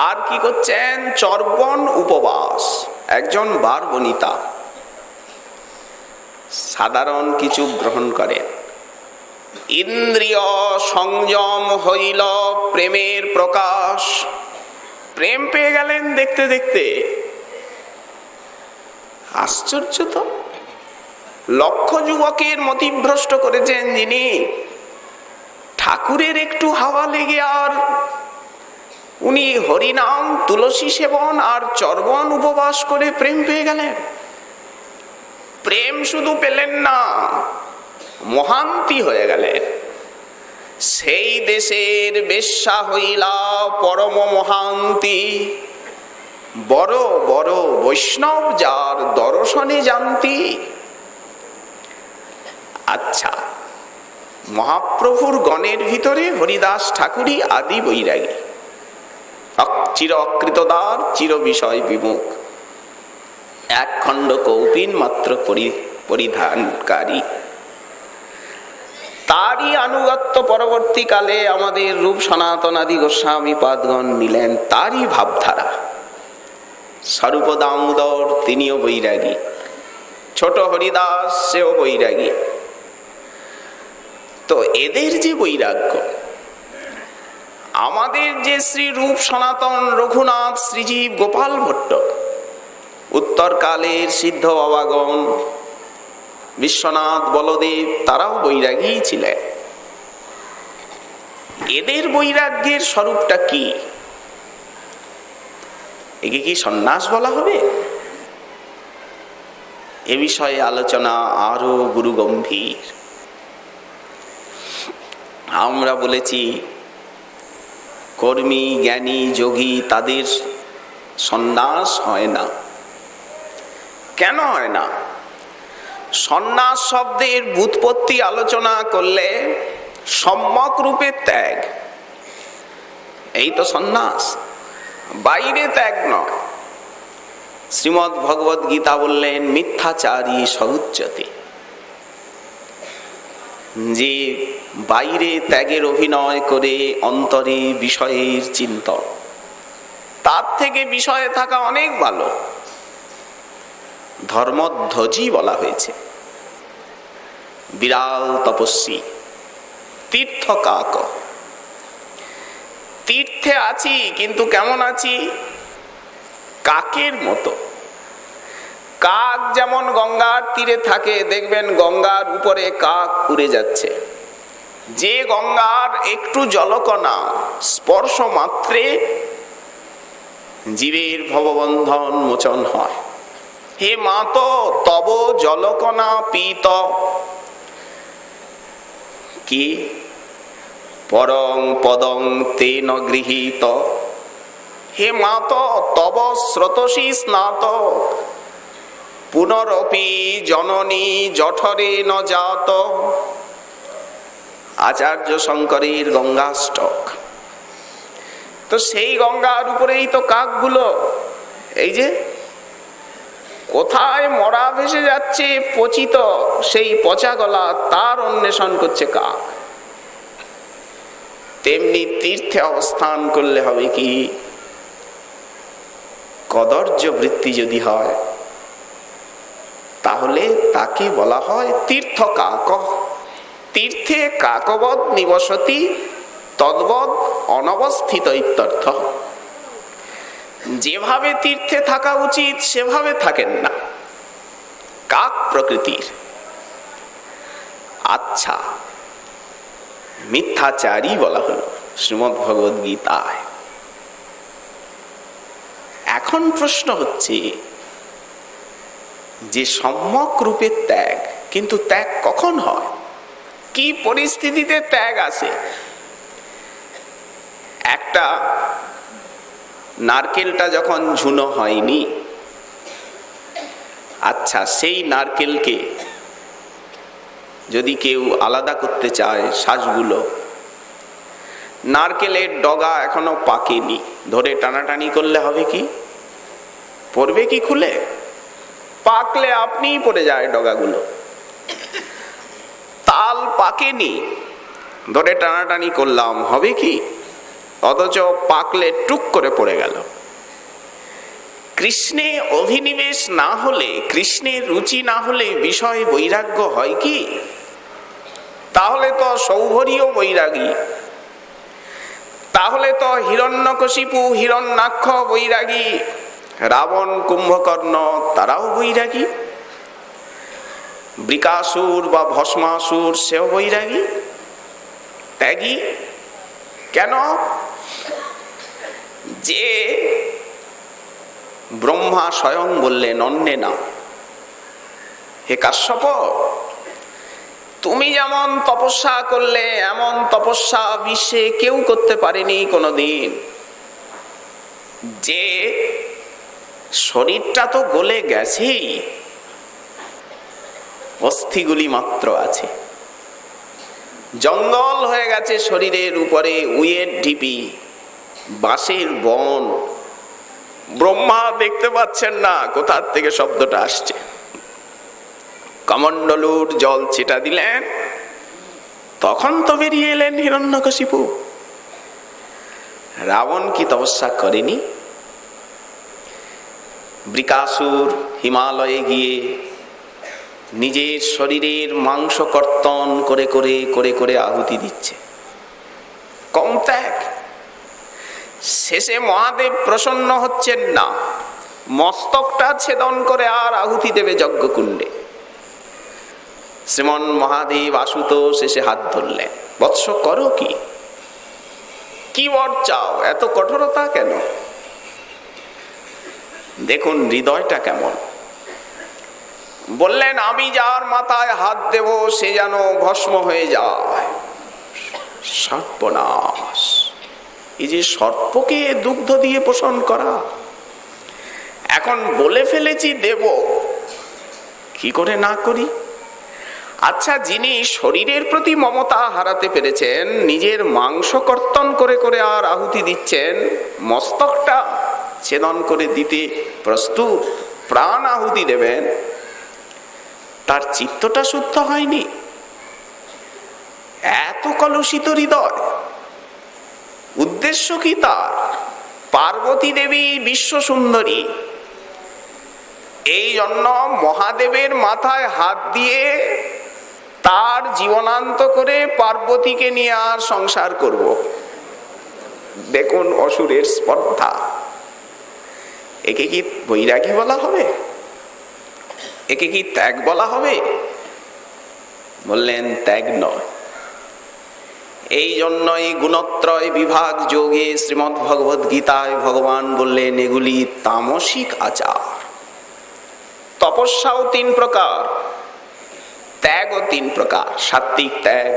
আর কি করছেন? চর্বণ উপবাস। একজন বারবনিতা সাধারণ কিছু গ্রহণ করেন। ইন্দ্রিয় সংযম হইল প্রেমের প্রকাশ। প্রেম পেয়ে গেলেন দেখতে দেখতে। আশ্চর্য তো, লক্ষ যুবকের মতিভ্রষ্ট করেছেন যিনি, ঠাকুরের একটু হাওয়া লেগে আর উনি হরিনাম তুলসী সেবন আর চর্বণ উপবাস করে প্রেম পেয়ে গেলেন। প্রেম শুধু পেলেন না, মহান্তি হয়ে গেলেন। সেই দেশের বেশ্যা হইলা পরম মহান্তি। বড় বড় বৈষ্ণব যার দর্শনে জানতি। আচ্ছা, মহাপ্রভুর গণের ভিতরে হরিদাস ঠাকুরই আদি বৈরাগী, চির অকৃতদার, চির বিষয় বিমুখ, 1 খণ্ড কৌপিন মাত্র পরিধানকারী। তারই আনুগত্য পরবর্তীকালে আমাদের রূপ সনাতনাদি গোস্বামী পাদগণ নিলেন, তারই ভাবধারা। স্বরূপ দামোদর তিনিও বৈরাগী, ছোট হরিদাস সেও বৈরাগী। তো এদের যে বৈরাগ্য, আমাদের যে শ্রী রূপ সনাতন রঘুনাথ শ্রীজীব গোপাল ভট্ট, উত্তরকালের সিদ্ধ বাবাগণ বিশ্বনাথ বলদেব, তারাও বৈরাগী ছিলেন। এদের বৈরাগ্যের স্বরূপটা কি? একে কি সন্ন্যাস বলা হবে? এ বিষয়ে আলোচনা আরো গুরুগম্ভীর। আমরা বলেছি কর্মী জ্ঞানী যোগী তাদের সন্ন্যাস হয় না। কেন হয় না? সন্ন্যাস শব্দের ব্যুৎপত্তি আলোচনা করলে সম্যক রূপে ত্যাগ, এই তো সন্ন্যাস, বাইরে ত্যাগ নয়। শ্রীমদ্ ভগবদ গীতা বললেন মিথ্যাচারী সহুচ্যতে, যে বাইরে ত্যাগের অভিনয় করে অন্তরে বিষয়ের চিন্তন, তার থেকে বিষয়ে থাকা অনেক ভালো। ধর্মধ্বজী বলা হয়েছে, বিড়াল তপস্বী, তীর্থ কাক। তীর্থে আছি কিন্তু কেমন আছি? কাকের মতো। কাক যেমন গঙ্গার তীরে থাকে, দেখবেন গঙ্গার উপরে কাক উড়ে যাচ্ছে। যে গঙ্গার একটু জলকণা স্পর্শ মাত্রে জীবের ভববন্ধন মোচন হয়। হে মাত তব জলকণা পীত, কি পরং পদং তেন গৃহীত। হে মাত তব স্রোতসী স্নাত, পুনরপি জননী জঠরে ন জাত। আচার্য শঙ্করের গঙ্গাষ্টক। তো সেই গঙ্গার উপরেই তো কাকগুলো, এই যে কোথায় মরা ভেসে যাচ্ছে পচিত সেই পচা গলা, তার অন্বেষণ করছে কাক। তেমনি তীর্থে অবস্থান করলে হবে কি, কদর্য বৃত্তি যদি হয় তাহলে তাকে বলা হয় তীর্থ কাক। তীর্থে কাকবৎ নিবসতি তদ্বৎ অনবস্থিত ইত্যর্থ। যেভাবে তীর্থে থাকা উচিত সেভাবে থাকেন না, কাক প্রকৃতির। আচ্ছা, মিথ্যাচারী বলা হলো শ্রীমদ্ ভগবদ গীতায়। এখন প্রশ্ন হচ্ছে যে সম্যক রূপে ত্যাগ, কিন্তু ত্যাগ কখন হয়, কি পরিস্থিতিতে ত্যাগ আসে? একটা নারকেলটা যখন ঝুনো হয়নি, আচ্ছা সেই নারকেলকে যদি কেউ আলাদা করতে চায় শ্বাসগুলো, নারকেলের ডগা এখনো পাকেনি, ধরে টানাটানি করলে হবে কি, পড়বে কি খুলে? পাকলে আপনিই পড়ে যায় ডগাগুলো। তাল পাকেনি, ধরে টানাটানি করলাম, হবে কি? অথচ পাকলে টুক করে পড়ে গেল। কৃষ্ণে অভিনিবেশ না হলে, কৃষ্ণের রুচি না হলে বিষয় বৈরাগ্য হয় কি? তাহলে তো সৌভরীও বৈরাগী, তাহলে তো হিরণ্যকশিপু হিরণ্যাক্ষ বৈরাগী, রাবণ কুম্ভকর্ণ তারাও বৈরাগী, বৃকাসুর বা ভস্মাসুর সেও বৈরাগী, ত্যাগী। কেন? যে ব্রহ্মা স্বয়ং বললেন অন্যে না, হে কাশ্যপ, তুমি যেমন তপস্যা করলে এমন তপস্যা বিশ্বে কেউ করতে পারেনি কোনোদিন। যে শরীরটা তো গলে গেছেই, অস্থিগুলি মাত্র আছে, জঙ্গল হয়ে গেছে শরীরের উপরে, উইয়ের ঢিপি, বাঁশের বন। ব্রহ্মা দেখতে পাচ্ছেন না কোথার থেকে শব্দটা আসছে, কমণ্ডলুর জল ছিটা দিলেন, তখন তো বেরিয়ে এলেন হিরণ্যকশিপু। রাবণ কি তপস্যা করেনি? বৃকাসুর হিমালয়ে গিয়ে নিজের শরীরের মাংস কর্তন করে করে করে করে আহুতি দিচ্ছে, কম ত্যাগ? শেষে মহাদেব প্রসন্ন হচ্ছেন না, মস্তকটা ছেদন করে আর আহুতি দেবে যজ্ঞকুণ্ডে। শ্রীমন মহাদেব আশুতোষ এসে হাত ধরলেন, বৎস করো কি, কি বর চাও, এত কঠোরতা কেন? দেখুন হৃদয়টা কেমন। বললেন আমি যার মাথায় হাত দেব সে যেন ভস্ম হয়ে যায়। সর্বনাশ! এই যে সর্পকে দুগ্ধ দিয়ে পোষণ করা, এখন বলে ফেলেছি দেব, কি করে না করি? আচ্ছা, যিনি শরীরের প্রতি মমতা হারাতে পেরেছেন, নিজের মাংস কর্তন করে করে আর আহুতি দিচ্ছেন, মস্তকটা ছেদন করে দিতে প্রস্তুত, প্রাণ আহুতি দেবেন, তার চিত্তটা শুদ্ধ হয়নি? এত কলুষিত হৃদয়, উদ্দেশ্য কি তার? পার্বতী দেবী বিশ্ব সুন্দরী, এই জন্য মহাদেবের মাথায় হাত দিয়ে তার জীবনান্ত করে পার্বতীকে নিয়ে আর সংসার করব। দেখুন অসুরের স্পর্ধা। একে কি বৈরাগী বলা হবে? একে কি ত্যাগ বলা হবে? বললেন ত্যাগ নয়, এই জন্যই গুণত্রয় বিভাগ যোগে শ্রীমদ্ ভগবদ গীতায় ভগবান বললেন এগুলি তামসিক আচার। তপস্যাও 3 প্রকার, ত্যাগও 3 প্রকার, সাত্ত্বিক ত্যাগ,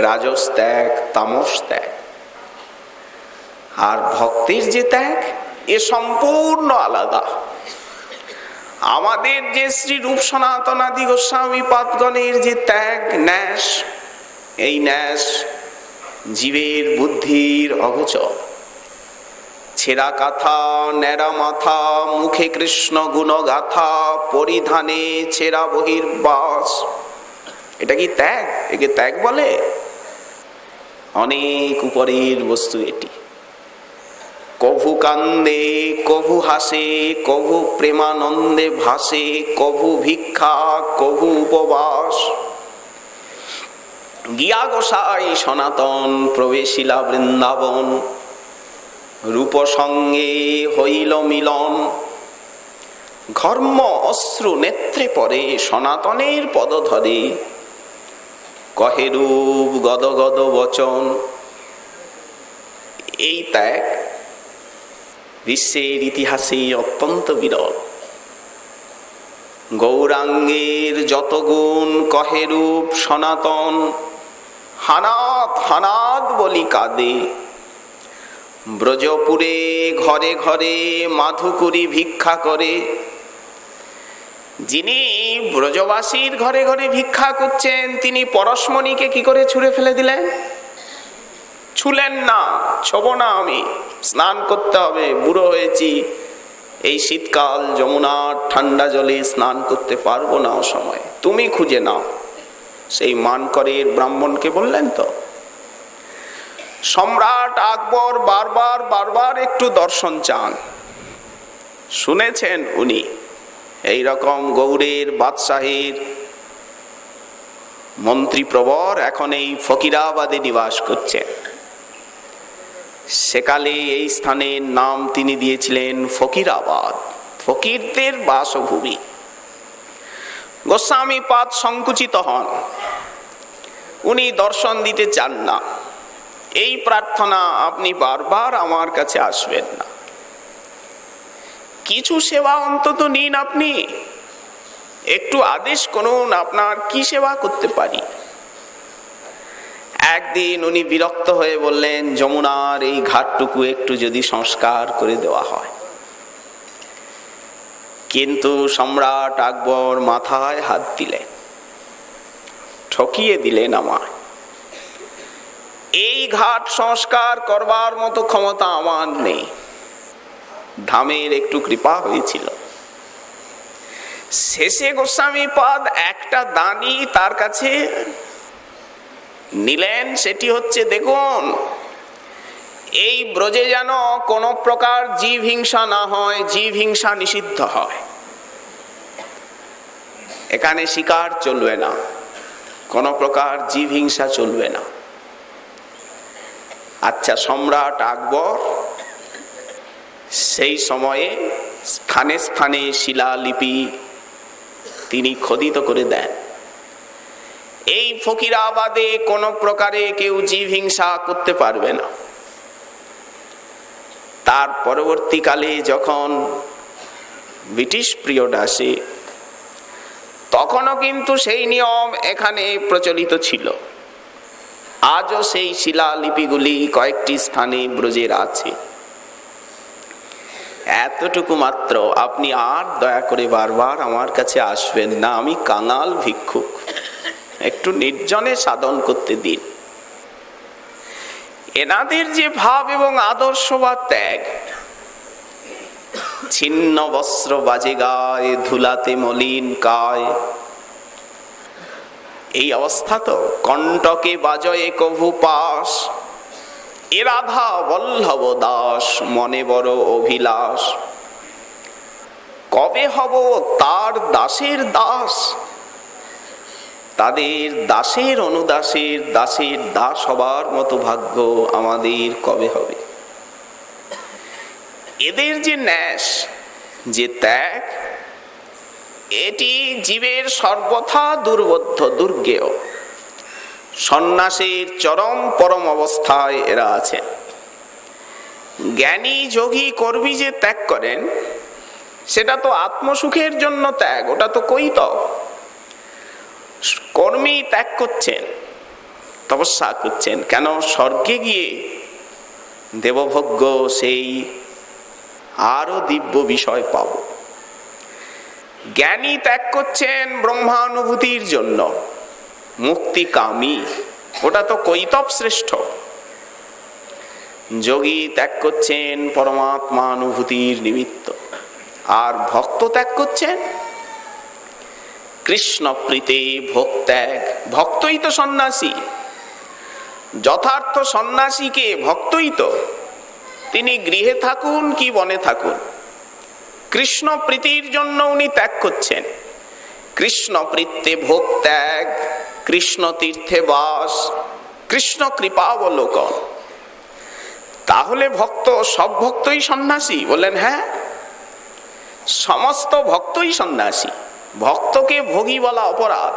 রাজস ত্যাগ, তামস ত্যাগ। আর ভক্তির যে ত্যাগ এ সম্পূর্ণ আলাদা। আমাদের যে শ্রী রূপ সনাতনাদি গোস্বামী পাদগণের যে ত্যাগ ন্যাস, এই ন্যাস জীবের বুদ্ধির অগোচর। ছেঁড়া কাঁথা, ন্যাড়া মাথা, মুখে কৃষ্ণ গুণগাথা, পরিধানে ছেঁড়া বহির্বাস, এটা কি ত্যাগ? একে ত্যাগ বলে? অনেক উপরের বস্তু এটি। কভু কান্দে, কভু হাসে, কভু প্রেমানন্দে ভাসে, কভু ভিক্ষা, কভু উপবাস। গিয়া গোসাই সনাতন প্রবেশিলা বৃন্দাবন, রূপ সঙ্গে হইল মিলন। ঘর্ম অশ্রু নেত্রে পরে সনাতনের পদ ধরে, কহে রূপ গদ গদ বচন। এই ত্যাগ বিশ্বের ইতিহাসে অত্যন্ত বিরল। গৌরাঙ্গের যত গুণ কহে রূপ সনাতন, হানাত হানাত বলি কাঁদে। ব্রজপুরে ঘরে ঘরে মাধুকরী ভিক্ষা করে। যিনি ব্রজবাসীর ঘরে ঘরে ভিক্ষা করছেন তিনি পরশমণিকে কি করে ছুঁড়ে ফেলে দিলেন? ছুলেন না, ছোব না, আমি স্নান করতে হবে, বুড়ো হয়েছি, এই শীতকাল যমুনার ঠান্ডা জলে স্নান করতে পারবো না অসময়ে, তুমি খুঁজে নাও। সেই মানকরের ব্রাহ্মণকে বললেন তো। সম্রাট আকবর বারবার বারবার একটু দর্শন চান। শুনেছেন উনি এই রকম গৌড়ের বাদশাহের মন্ত্রী প্রবর এখন এই ফকিরাবাদে নিবাস করছেন। সেকালে এই স্থানের নাম তিনি দিয়েছিলেন ফকিরাবাদ, ফকিরদের বাসভূমি। গোস্বামী পাদ সংকুচিত হন, উনি দর্শন দিতে চান না। এই প্রার্থনা, আপনি বারবার আমার কাছে আসবেন না, কিছু সেবা অন্তত নিন, আপনি একটু আদেশ করুন, আপনার কি সেবা করতে পারি। একদিন উনি বিরক্ত হয়ে বললেন, যমুনার এই ঘাটটুকু একটু যদি সংস্কার করে দেওয়া হয়। কিন্তু সম্রাট আকবর মাথায় হাত দিলেন, ঠকিয়ে দিলেন আমায়। এই ঘাট সংস্কার করবার মতো ক্ষমতা আমার নেই। ধামের একটু কৃপা হয়েছিল। শেষে গোস্বামী পাদ একটা দানি তার কাছে নিলেন। সেটি হচ্ছে, দেখুন এই ব্রজে যেন কোনো প্রকার জীব হিংসা না হয়, জীব হিংসা নিষিদ্ধ হয়। এখানে শিকার চলবে না, কোনো প্রকার জীব হিংসা চলবে না। আচ্ছা, সম্রাট আকবর সেই সময়ে স্থানে স্থানে শিলালিপি তিনি খোদিত করে দেন। এই ফকিরাবাদে কোনো প্রকারে কেউ জীব হিংসা করতে পারবে না। তার পরবর্তীকালে যখন ব্রিটিশ পিরিয়ড আসে, তখনও কিন্তু সেই নিয়ম এখানে প্রচলিত ছিল। আজও সেই শিলালিপিগুলি কয়েকটি স্থানে ব্রজের আছে। এতটুকু মাত্র, আপনি আর দয়া করে বারবার আমার কাছে আসবেন না, আমি কাঙাল ভিক্ষুক, একটু নির্জনে সাধন করতে দিন। এনাদের যে ভাব এবং আদর্শ বা ত্যাগ, ছিন্ন বস্ত্র বাজে গায়ে, ধুলাতে মলিন কায়, এই অবস্থা তো। কণ্টকে বাজয়ে কভু পাশ, এ রাধা বল্লভ দাস, মনে বড় অভিলাষ, কবে হব তার দাসের দাস। তাদের দাসের অনুদাসের দাসের দাস হবার মতো ভাগ্য আমাদের কবে হবে? এদের যে ন্যাস, যে ত্যাগ, এটি জীবের সর্বথা দুর্বোধ্য, দুর্গেয়। সন্ন্যাসের চরম পরম অবস্থায় এরা আছেন। জ্ঞানী যোগী কর্মী যে ত্যাগ করেন সেটা তো আত্মসুখের জন্য ত্যাগ, ওটা তো কৈতব। কর্মী ত্যাগ করছেন, তপস্যা করছেন, কেন? স্বর্গে গিয়ে দেবভোগ্য সেই আরো দিব্য বিষয় পাব। জ্ঞানী ত্যাগ করছেন ব্রহ্মানুভূতির জন্য, মুক্তিকামী, ওটা তো কৈতব শ্রেষ্ঠ। যোগী ত্যাগ করছেন পরমাত্মা অনুভূতির নিমিত্ত, আর ভক্ত ত্যাগ করছেন কৃষ্ণ প্রীতে ভোগ ত্যাগ। ভক্তই তো সন্ন্যাসী, যথার্থ সন্ন্যাসীকে ভক্তই তো। তিনি গৃহে থাকুন কি বনে থাকুন, কৃষ্ণ প্রীতির জন্য উনি ত্যাগ করছেন। কৃষ্ণ প্রীত্যে ভোগ ত্যাগ, কৃষ্ণ তীর্থে বাস, কৃষ্ণ কৃপাবলোকন। তাহলে ভক্ত, সব ভক্তই সন্ন্যাসী? বললেন হ্যাঁ, সমস্ত ভক্তই সন্ন্যাসী। ভক্তকে ভোগী বলা অপরাধ।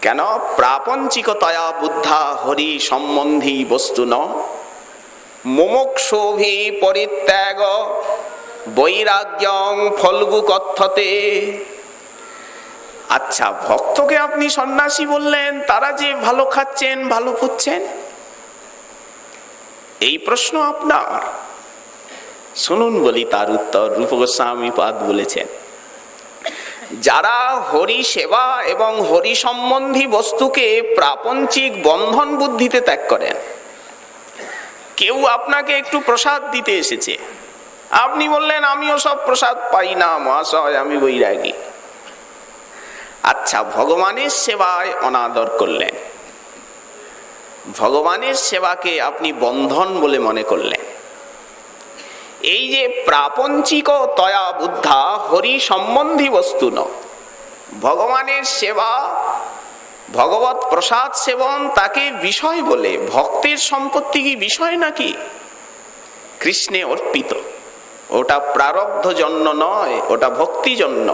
কেন? প্রাপঞ্চিকতয়া বুদ্ধা হরি সম্বন্ধী বস্তু ন মুমুক্ষুভি পরিত্যাগ বৈরাগ্যং ফল্গু কথ্যতে। আচ্ছা, ভক্তকে আপনি সন্ন্যাসী বললেন, তারা যে ভালো খাচ্ছেন, ভালো পড়ছেন, এই প্রশ্ন আপনার। শুনুন বলি তার উত্তর। রূপ গোস্বামী পাদ বলেছেন, যারা হরি সেবা এবং হরি সম্বন্ধী বস্তুকে প্রাপঞ্চিক বন্ধন বুদ্ধিতে ত্যাগ করেন। কেউ আপনাকে একটু প্রসাদ দিতে এসেছে, আপনি বললেন আমিও সব প্রসাদ পাই না মহাশয়, আমি বৈরাগী। আচ্ছা, ভগবানের সেবায় অনাদর করলেন, ভগবানের সেবাকে আপনি বন্ধন বলে মনে করলেন। এই যে প্রাপঞ্চিক তয়া বুদ্ধা হরি সম্বন্ধী বস্তু ন, ভগবানের সেবা, ভগবত প্রসাদ সেবন তাকে বিষয় বলে। ভক্তের সম্পত্তি কি বিষয় নাকি? কৃষ্ণে অর্পিত, ওটা প্রারব্ধ জন্য নয়, ওটা ভক্তি জন্য।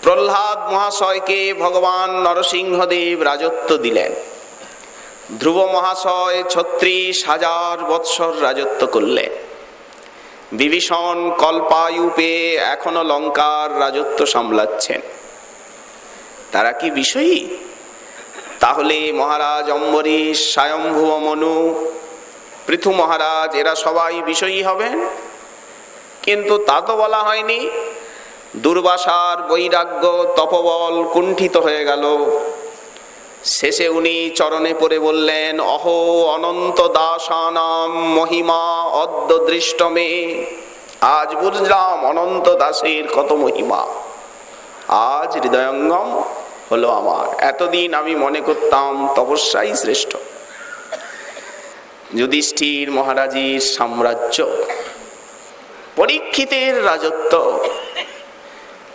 প্রহ্লাদ মহাশয়কে ভগবান নরসিংহদেব রাজত্ব দিলেন। ধ্রুব মহাশয় ৩৬,০০০ বৎসর রাজত্ব করলেন। বিভীষণ কল্পায়ু পেয়ে এখনো লঙ্কার রাজত্ব সামলাচ্ছেন। তারা কি বিষয়ী? তাহলে মহারাজ অম্বরীশ, স্বয়ম্ভুব মনু, পৃথু মহারাজ, এরা সবাই বিষয়ী হবেন? কিন্তু তা তো বলা হয়নি। দুর্বাসার বৈরাগ্য তপবল কুণ্ঠিত হয়ে গেল। শেষে উনি চরণে পড়ে বললেন, অহো অনন্ত দাসানাম মহিমা অদ্য দৃষ্টমে। আজ বুঝলাম অনন্ত দাসের কত মহিমা, আজ হৃদয়ঙ্গম হলো আমার। এতদিন আমি মনে করতাম তপস্যাই শ্রেষ্ঠ। যুধিষ্ঠির মহারাজের সাম্রাজ্য, পরীক্ষিতের রাজত্ব,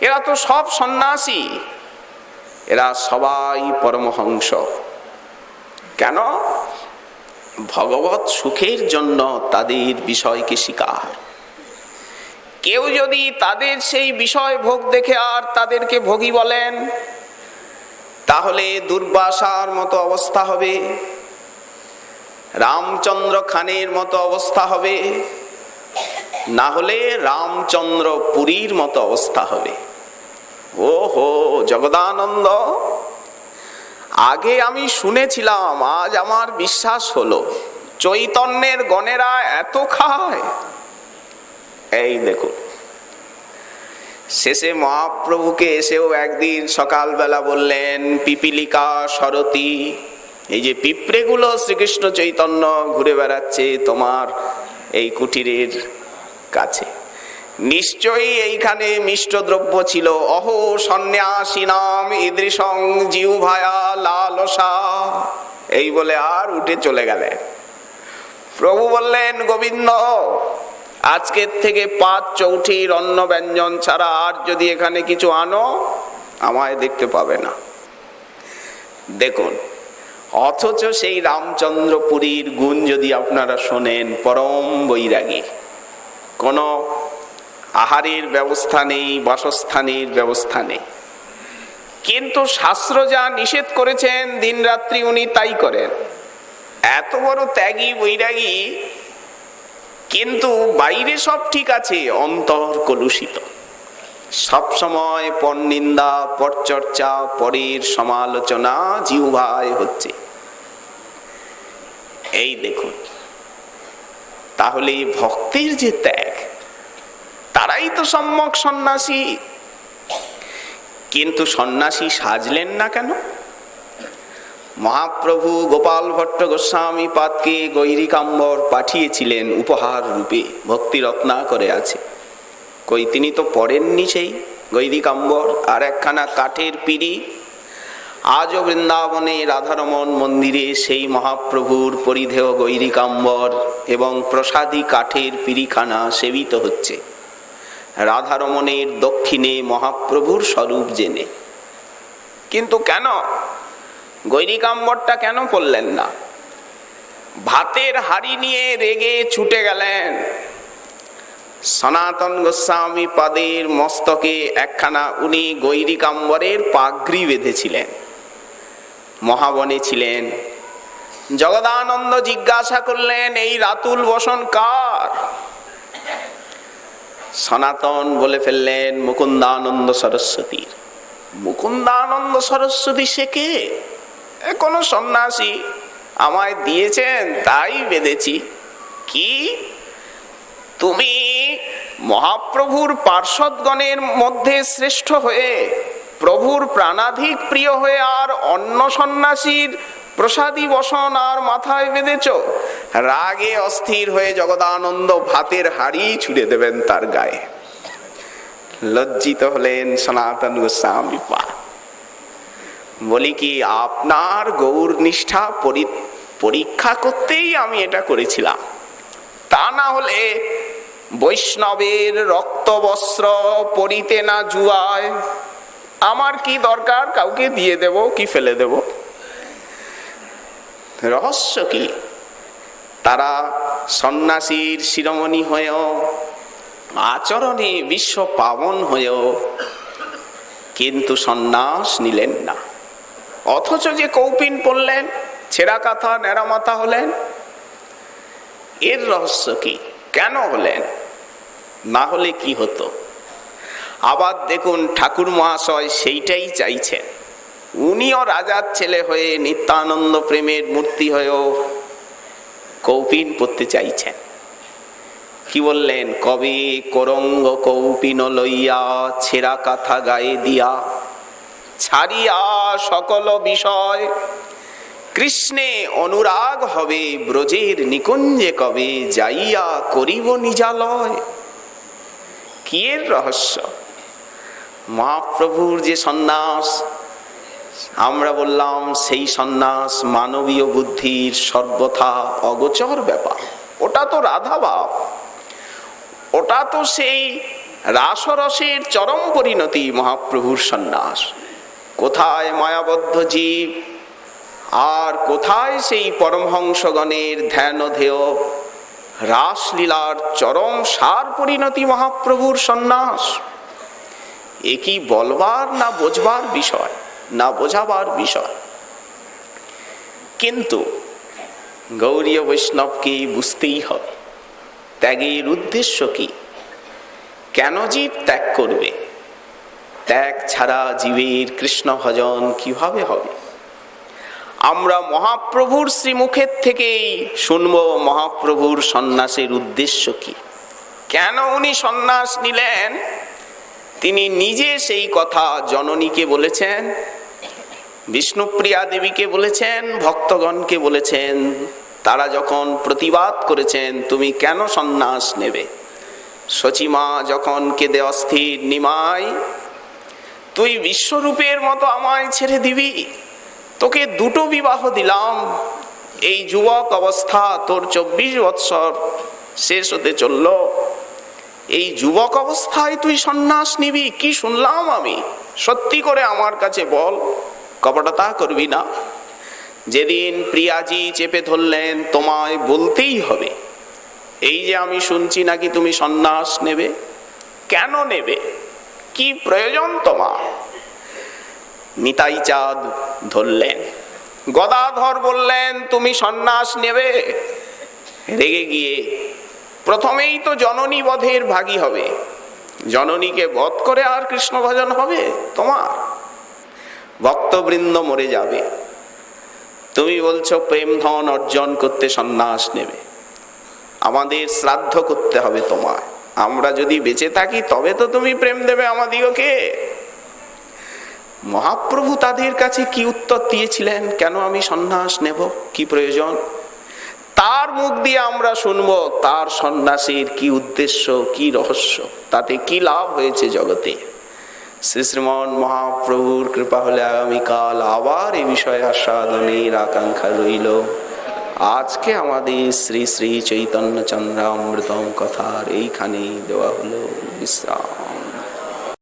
এরা তো সব সন্ন্যাসী, এরা সবাই পরমহংস। কেন? ভগবত সুখের জন্য তাদের বিষয়কে স্বীকার। কেউ যদি তাদের সেই বিষয় ভোগ দেখে আর তাদেরকে ভোগী বলেন, তাহলে দুর্বাসার মতো অবস্থা হবে, রামচন্দ্র খানের মতো অবস্থা হবে, না হলে রামচন্দ্র পুরীর মতো অবস্থা হবে। ওহো জগদানন্দ, আগে আমি শুনেছিলাম, আজ আমার বিশ্বাস হলো চৈতন্যের গণেরা এত খায়। এই দেখুন, শেষে মহাপ্রভুকে এসেও একদিন সকালবেলা বললেন, পিপিলিকা সরতি, এই যে পিঁপড়েগুলো শ্রীকৃষ্ণ চৈতন্য ঘুরে বেড়াচ্ছে তোমার এই কুটিরের কাছে, নিশ্চয়ই এইখানে মিষ্ট দ্রব্য ছিল। অহো সন্ন্যাসী নাম ঈদৃশং জিহ্বায়া লালসা। এই বলে আর উঠে চলে গেলেন। প্রভু বললেন, গোবিন্দ, আজকের থেকে ৫ চৌঠির অন্ন ব্যঞ্জন ছাড়া আর যদি এখানে কিছু আনো, আমায় দেখতে পাবে না। দেখুন, অথচ সেই রামচন্দ্রপুরীর গুণ যদি আপনারা শোনেন, পরম বৈরাগী, কোন আহারের ব্যবস্থা নেই, বাসস্থানের ব্যবস্থা নেই, কিন্তু শাস্ত্র যা নিষেধ করেছেন দিন রাত্রি উনি তাই করেন। এত বড় ত্যাগী বৈরাগী, কিন্তু বাইরে সব ঠিক আছে, অন্তর কলুষিত। সবসময় পরনিন্দা, পরচর্চা, পরের সমালোচনা জিহ্বায় হচ্ছে। এই দেখুন, তাহলে ভক্তের যে ত্যাগ, তারাই তো সম্যক সন্ন্যাসী। কিন্তু সন্ন্যাসী সাজলেন না কেন? মহাপ্রভু গোপাল ভট্ট গোস্বামী পাদকে গৈরিকাম্বর পাঠিয়েছিলেন উপহার রূপে, ভক্তি রত্নাকরে আছে। কই, তিনি তো পড়েননি সেই গৈরিকাম্বর। আর একখানা কাঠের পিঁড়ি আজও বৃন্দাবনে রাধারমণ মন্দিরে সেই মহাপ্রভুর পরিধেয় গৈরিকাম্বর এবং প্রসাদী কাঠের পিঁড়িখানা সেবিত হচ্ছে রাধারমণের দক্ষিণে মহাপ্রভুর স্বরূপ জেনে। কিন্তু কেন গৈরিকাম্বরটা কেন পড়লেন না? ভাতের হাঁড়ি নিয়ে রেগে ছুটে গেলেন। সনাতন গোস্বামী পাদের মস্তকে একখানা উনি গৈরিকাম্বরের পাগড়ি বেঁধেছিলেন। মহাবনে ছিলেন। জগদানন্দ জিজ্ঞাসা করলেন, এই রাতুল বসন কার? সনাতন বলে ফেললেন, মুকুন্দানন্দ সরস্বতীর। মুকুন্দানন্দ সরস্বতী সে কে? কোন সন্ন্যাসী আমায় দিয়েছেন, তাই বেঁধেছি। কি, তুমি মহাপ্রভুর পার্ষদগণের মধ্যে শ্রেষ্ঠ হয়ে, প্রভুর প্রাণাধিক প্রিয় হয়ে, আর অন্য সন্ন্যাসীর প্রসাদী বসন আর মাথায় বেঁধেছ? রাগে অস্থির হয়ে জগদানন্দ ভাতের হাঁড়ি ছুড়ে দেবেন তার গায়ে। লজ্জিত হলেন সনাতন গোস্বামী পাদ। বলি কি, আপনার গৌর নিষ্ঠা পরীক্ষা করতেই আমি এটা করেছিলাম। তা না হলে বৈষ্ণবের রক্ত বস্ত্র পরিতে না জুয়ায় আমার কি দরকার? কাউকে দিয়ে দেব কি ফেলে দেব? রহস্য কি? তারা সন্ন্যাসীর শিরোমণি হয়েও, আচরণে বিশ্ব পাবন হয়েও কিন্তু সন্ন্যাস নিলেন না। অথচ যে কৌপিন পড়লেন, ছেঁড়া কাঁথা ন্যাড়া মাথা হলেন। এর রহস্য কি? কেন হলেন? না হলে কি হতো? আবার দেখুন, ঠাকুর মহাশয় সেইটাই চাইছেন। উনিও রাজার ছেলে হয়ে, নিত্যানন্দ প্রেমের মূর্তি হয়েও কৌপিন পড়তে চাইছেন। কি বললেন? কবে করঙ্গ কৌপিন লইয়া, ছেঁড়া কাঁথা গায়ে দিয়া, ছাড়িয়া সকল বিষয়, কৃষ্ণে অনুরাগ হবে, ব্রজের নিকুঞ্জে কবে, যাইয়া করিব নিজালয়। কি এর রহস্য? মহাপ্রভুর যে সন্ন্যাস, আমরা বললাম সেই সন্ন্যাস মানবীয় বুদ্ধির সর্বথা অগোচর ব্যাপার। ওটা তো রাধা ভাব, ওটা তো সেই রাসরসের চরম পরিণতি মহাপ্রভুর সন্ন্যাস। কোথায় মায়াবদ্ধ জীব, আর কোথায় সেই পরমহংসগণের ধ্যানধেয় রাসলীলার চরম সার পরিণতি মহাপ্রভুর সন্ন্যাস। এ কি বলবার না বোঝবার বিষয়, না বোঝাবার বিষয়? কিন্তু গৌরীয় বৈষ্ণবকে বুঝতেই হবে ত্যাগের উদ্দেশ্য কি, কেন জীব ত্যাগ করবে। ত্যাগ ছাড়া জীবের কৃষ্ণ ভজন কিভাবে হবে? আমরা মহাপ্রভুর শ্রীমুখের থেকেই শুনবো মহাপ্রভুর সন্ন্যাসের উদ্দেশ্য কি, কেন উনি সন্ন্যাস নিলেন। তিনি নিজে সেই কথা জননীকে বলেছেন, বিষ্ণুপ্রিয়া দেবীকে বলেছেন, ভক্তগণকে বলেছেন। তারা যখন প্রতিবাদ করেছেন, তুমি কেন সন্ন্যাস নেবে? সচিমা যখন কেঁদে অস্থির, নিমাই তুই বিশ্বরূপের মতো আমায় ছেড়ে দিবি? তোকে দুটো বিবাহ দিলাম, এই যুবক অবস্থা, তোর 24 বৎসর শেষ হতে চলল, এই যুবক অবস্থায় তুই সন্ন্যাস নিবি? কি শুনলাম আমি? সত্যি করে আমার কাছে বল, কপটতা করবি না। যেদিন প্রিয়াজি চেপে ধরলেন, তোমায় বলতেই হবে, এই যে আমি শুনছি নাকি তুমি সন্ন্যাস নেবে, কেন নেবে? কি প্রয়োজন তোমার? নিতাই চাঁদ ধরলেন। গদাধর বললেন, তুমি সন্ন্যাস নেবে? রেগে গিয়ে প্রথমেই তো জননী বধের ভাগী হবে। জননীকে বধ করে আর কৃষ্ণ ভজন হবে তোমার? ভক্তবৃন্দ মরে যাবে। তুমি বলছো প্রেম ধন অর্জন করতে সন্ন্যাস নেবে। আমাদের শ্রাদ্ধ করতে হবে তোমার। আমরা যদি বেঁচে থাকি তবে তো তুমি প্রেম দেবে আমাদিগকে। মহাপ্রভু তাদের কাছে কি উত্তর দিয়েছিলেন? কেন আমি সন্ন্যাস নেব, কি প্রয়োজন? তার মুখ দিয়ে আমরা শুনবো তার সন্ন্যাসের কি উদ্দেশ্য, কি রহস্য, তাতে কি লাভ হয়েছে জগতে। শ্রী শ্রীমন মহাপ্রভুর কৃপা হলে আগামীকাল আবার এই বিষয়ে আস্বাদনের আকাঙ্ক্ষা রইল। আজকে আমাদের শ্রী শ্রী চৈতন্য চন্দ্রামৃতম কথার এইখানেই দেওয়া হলো বিশ্রাম।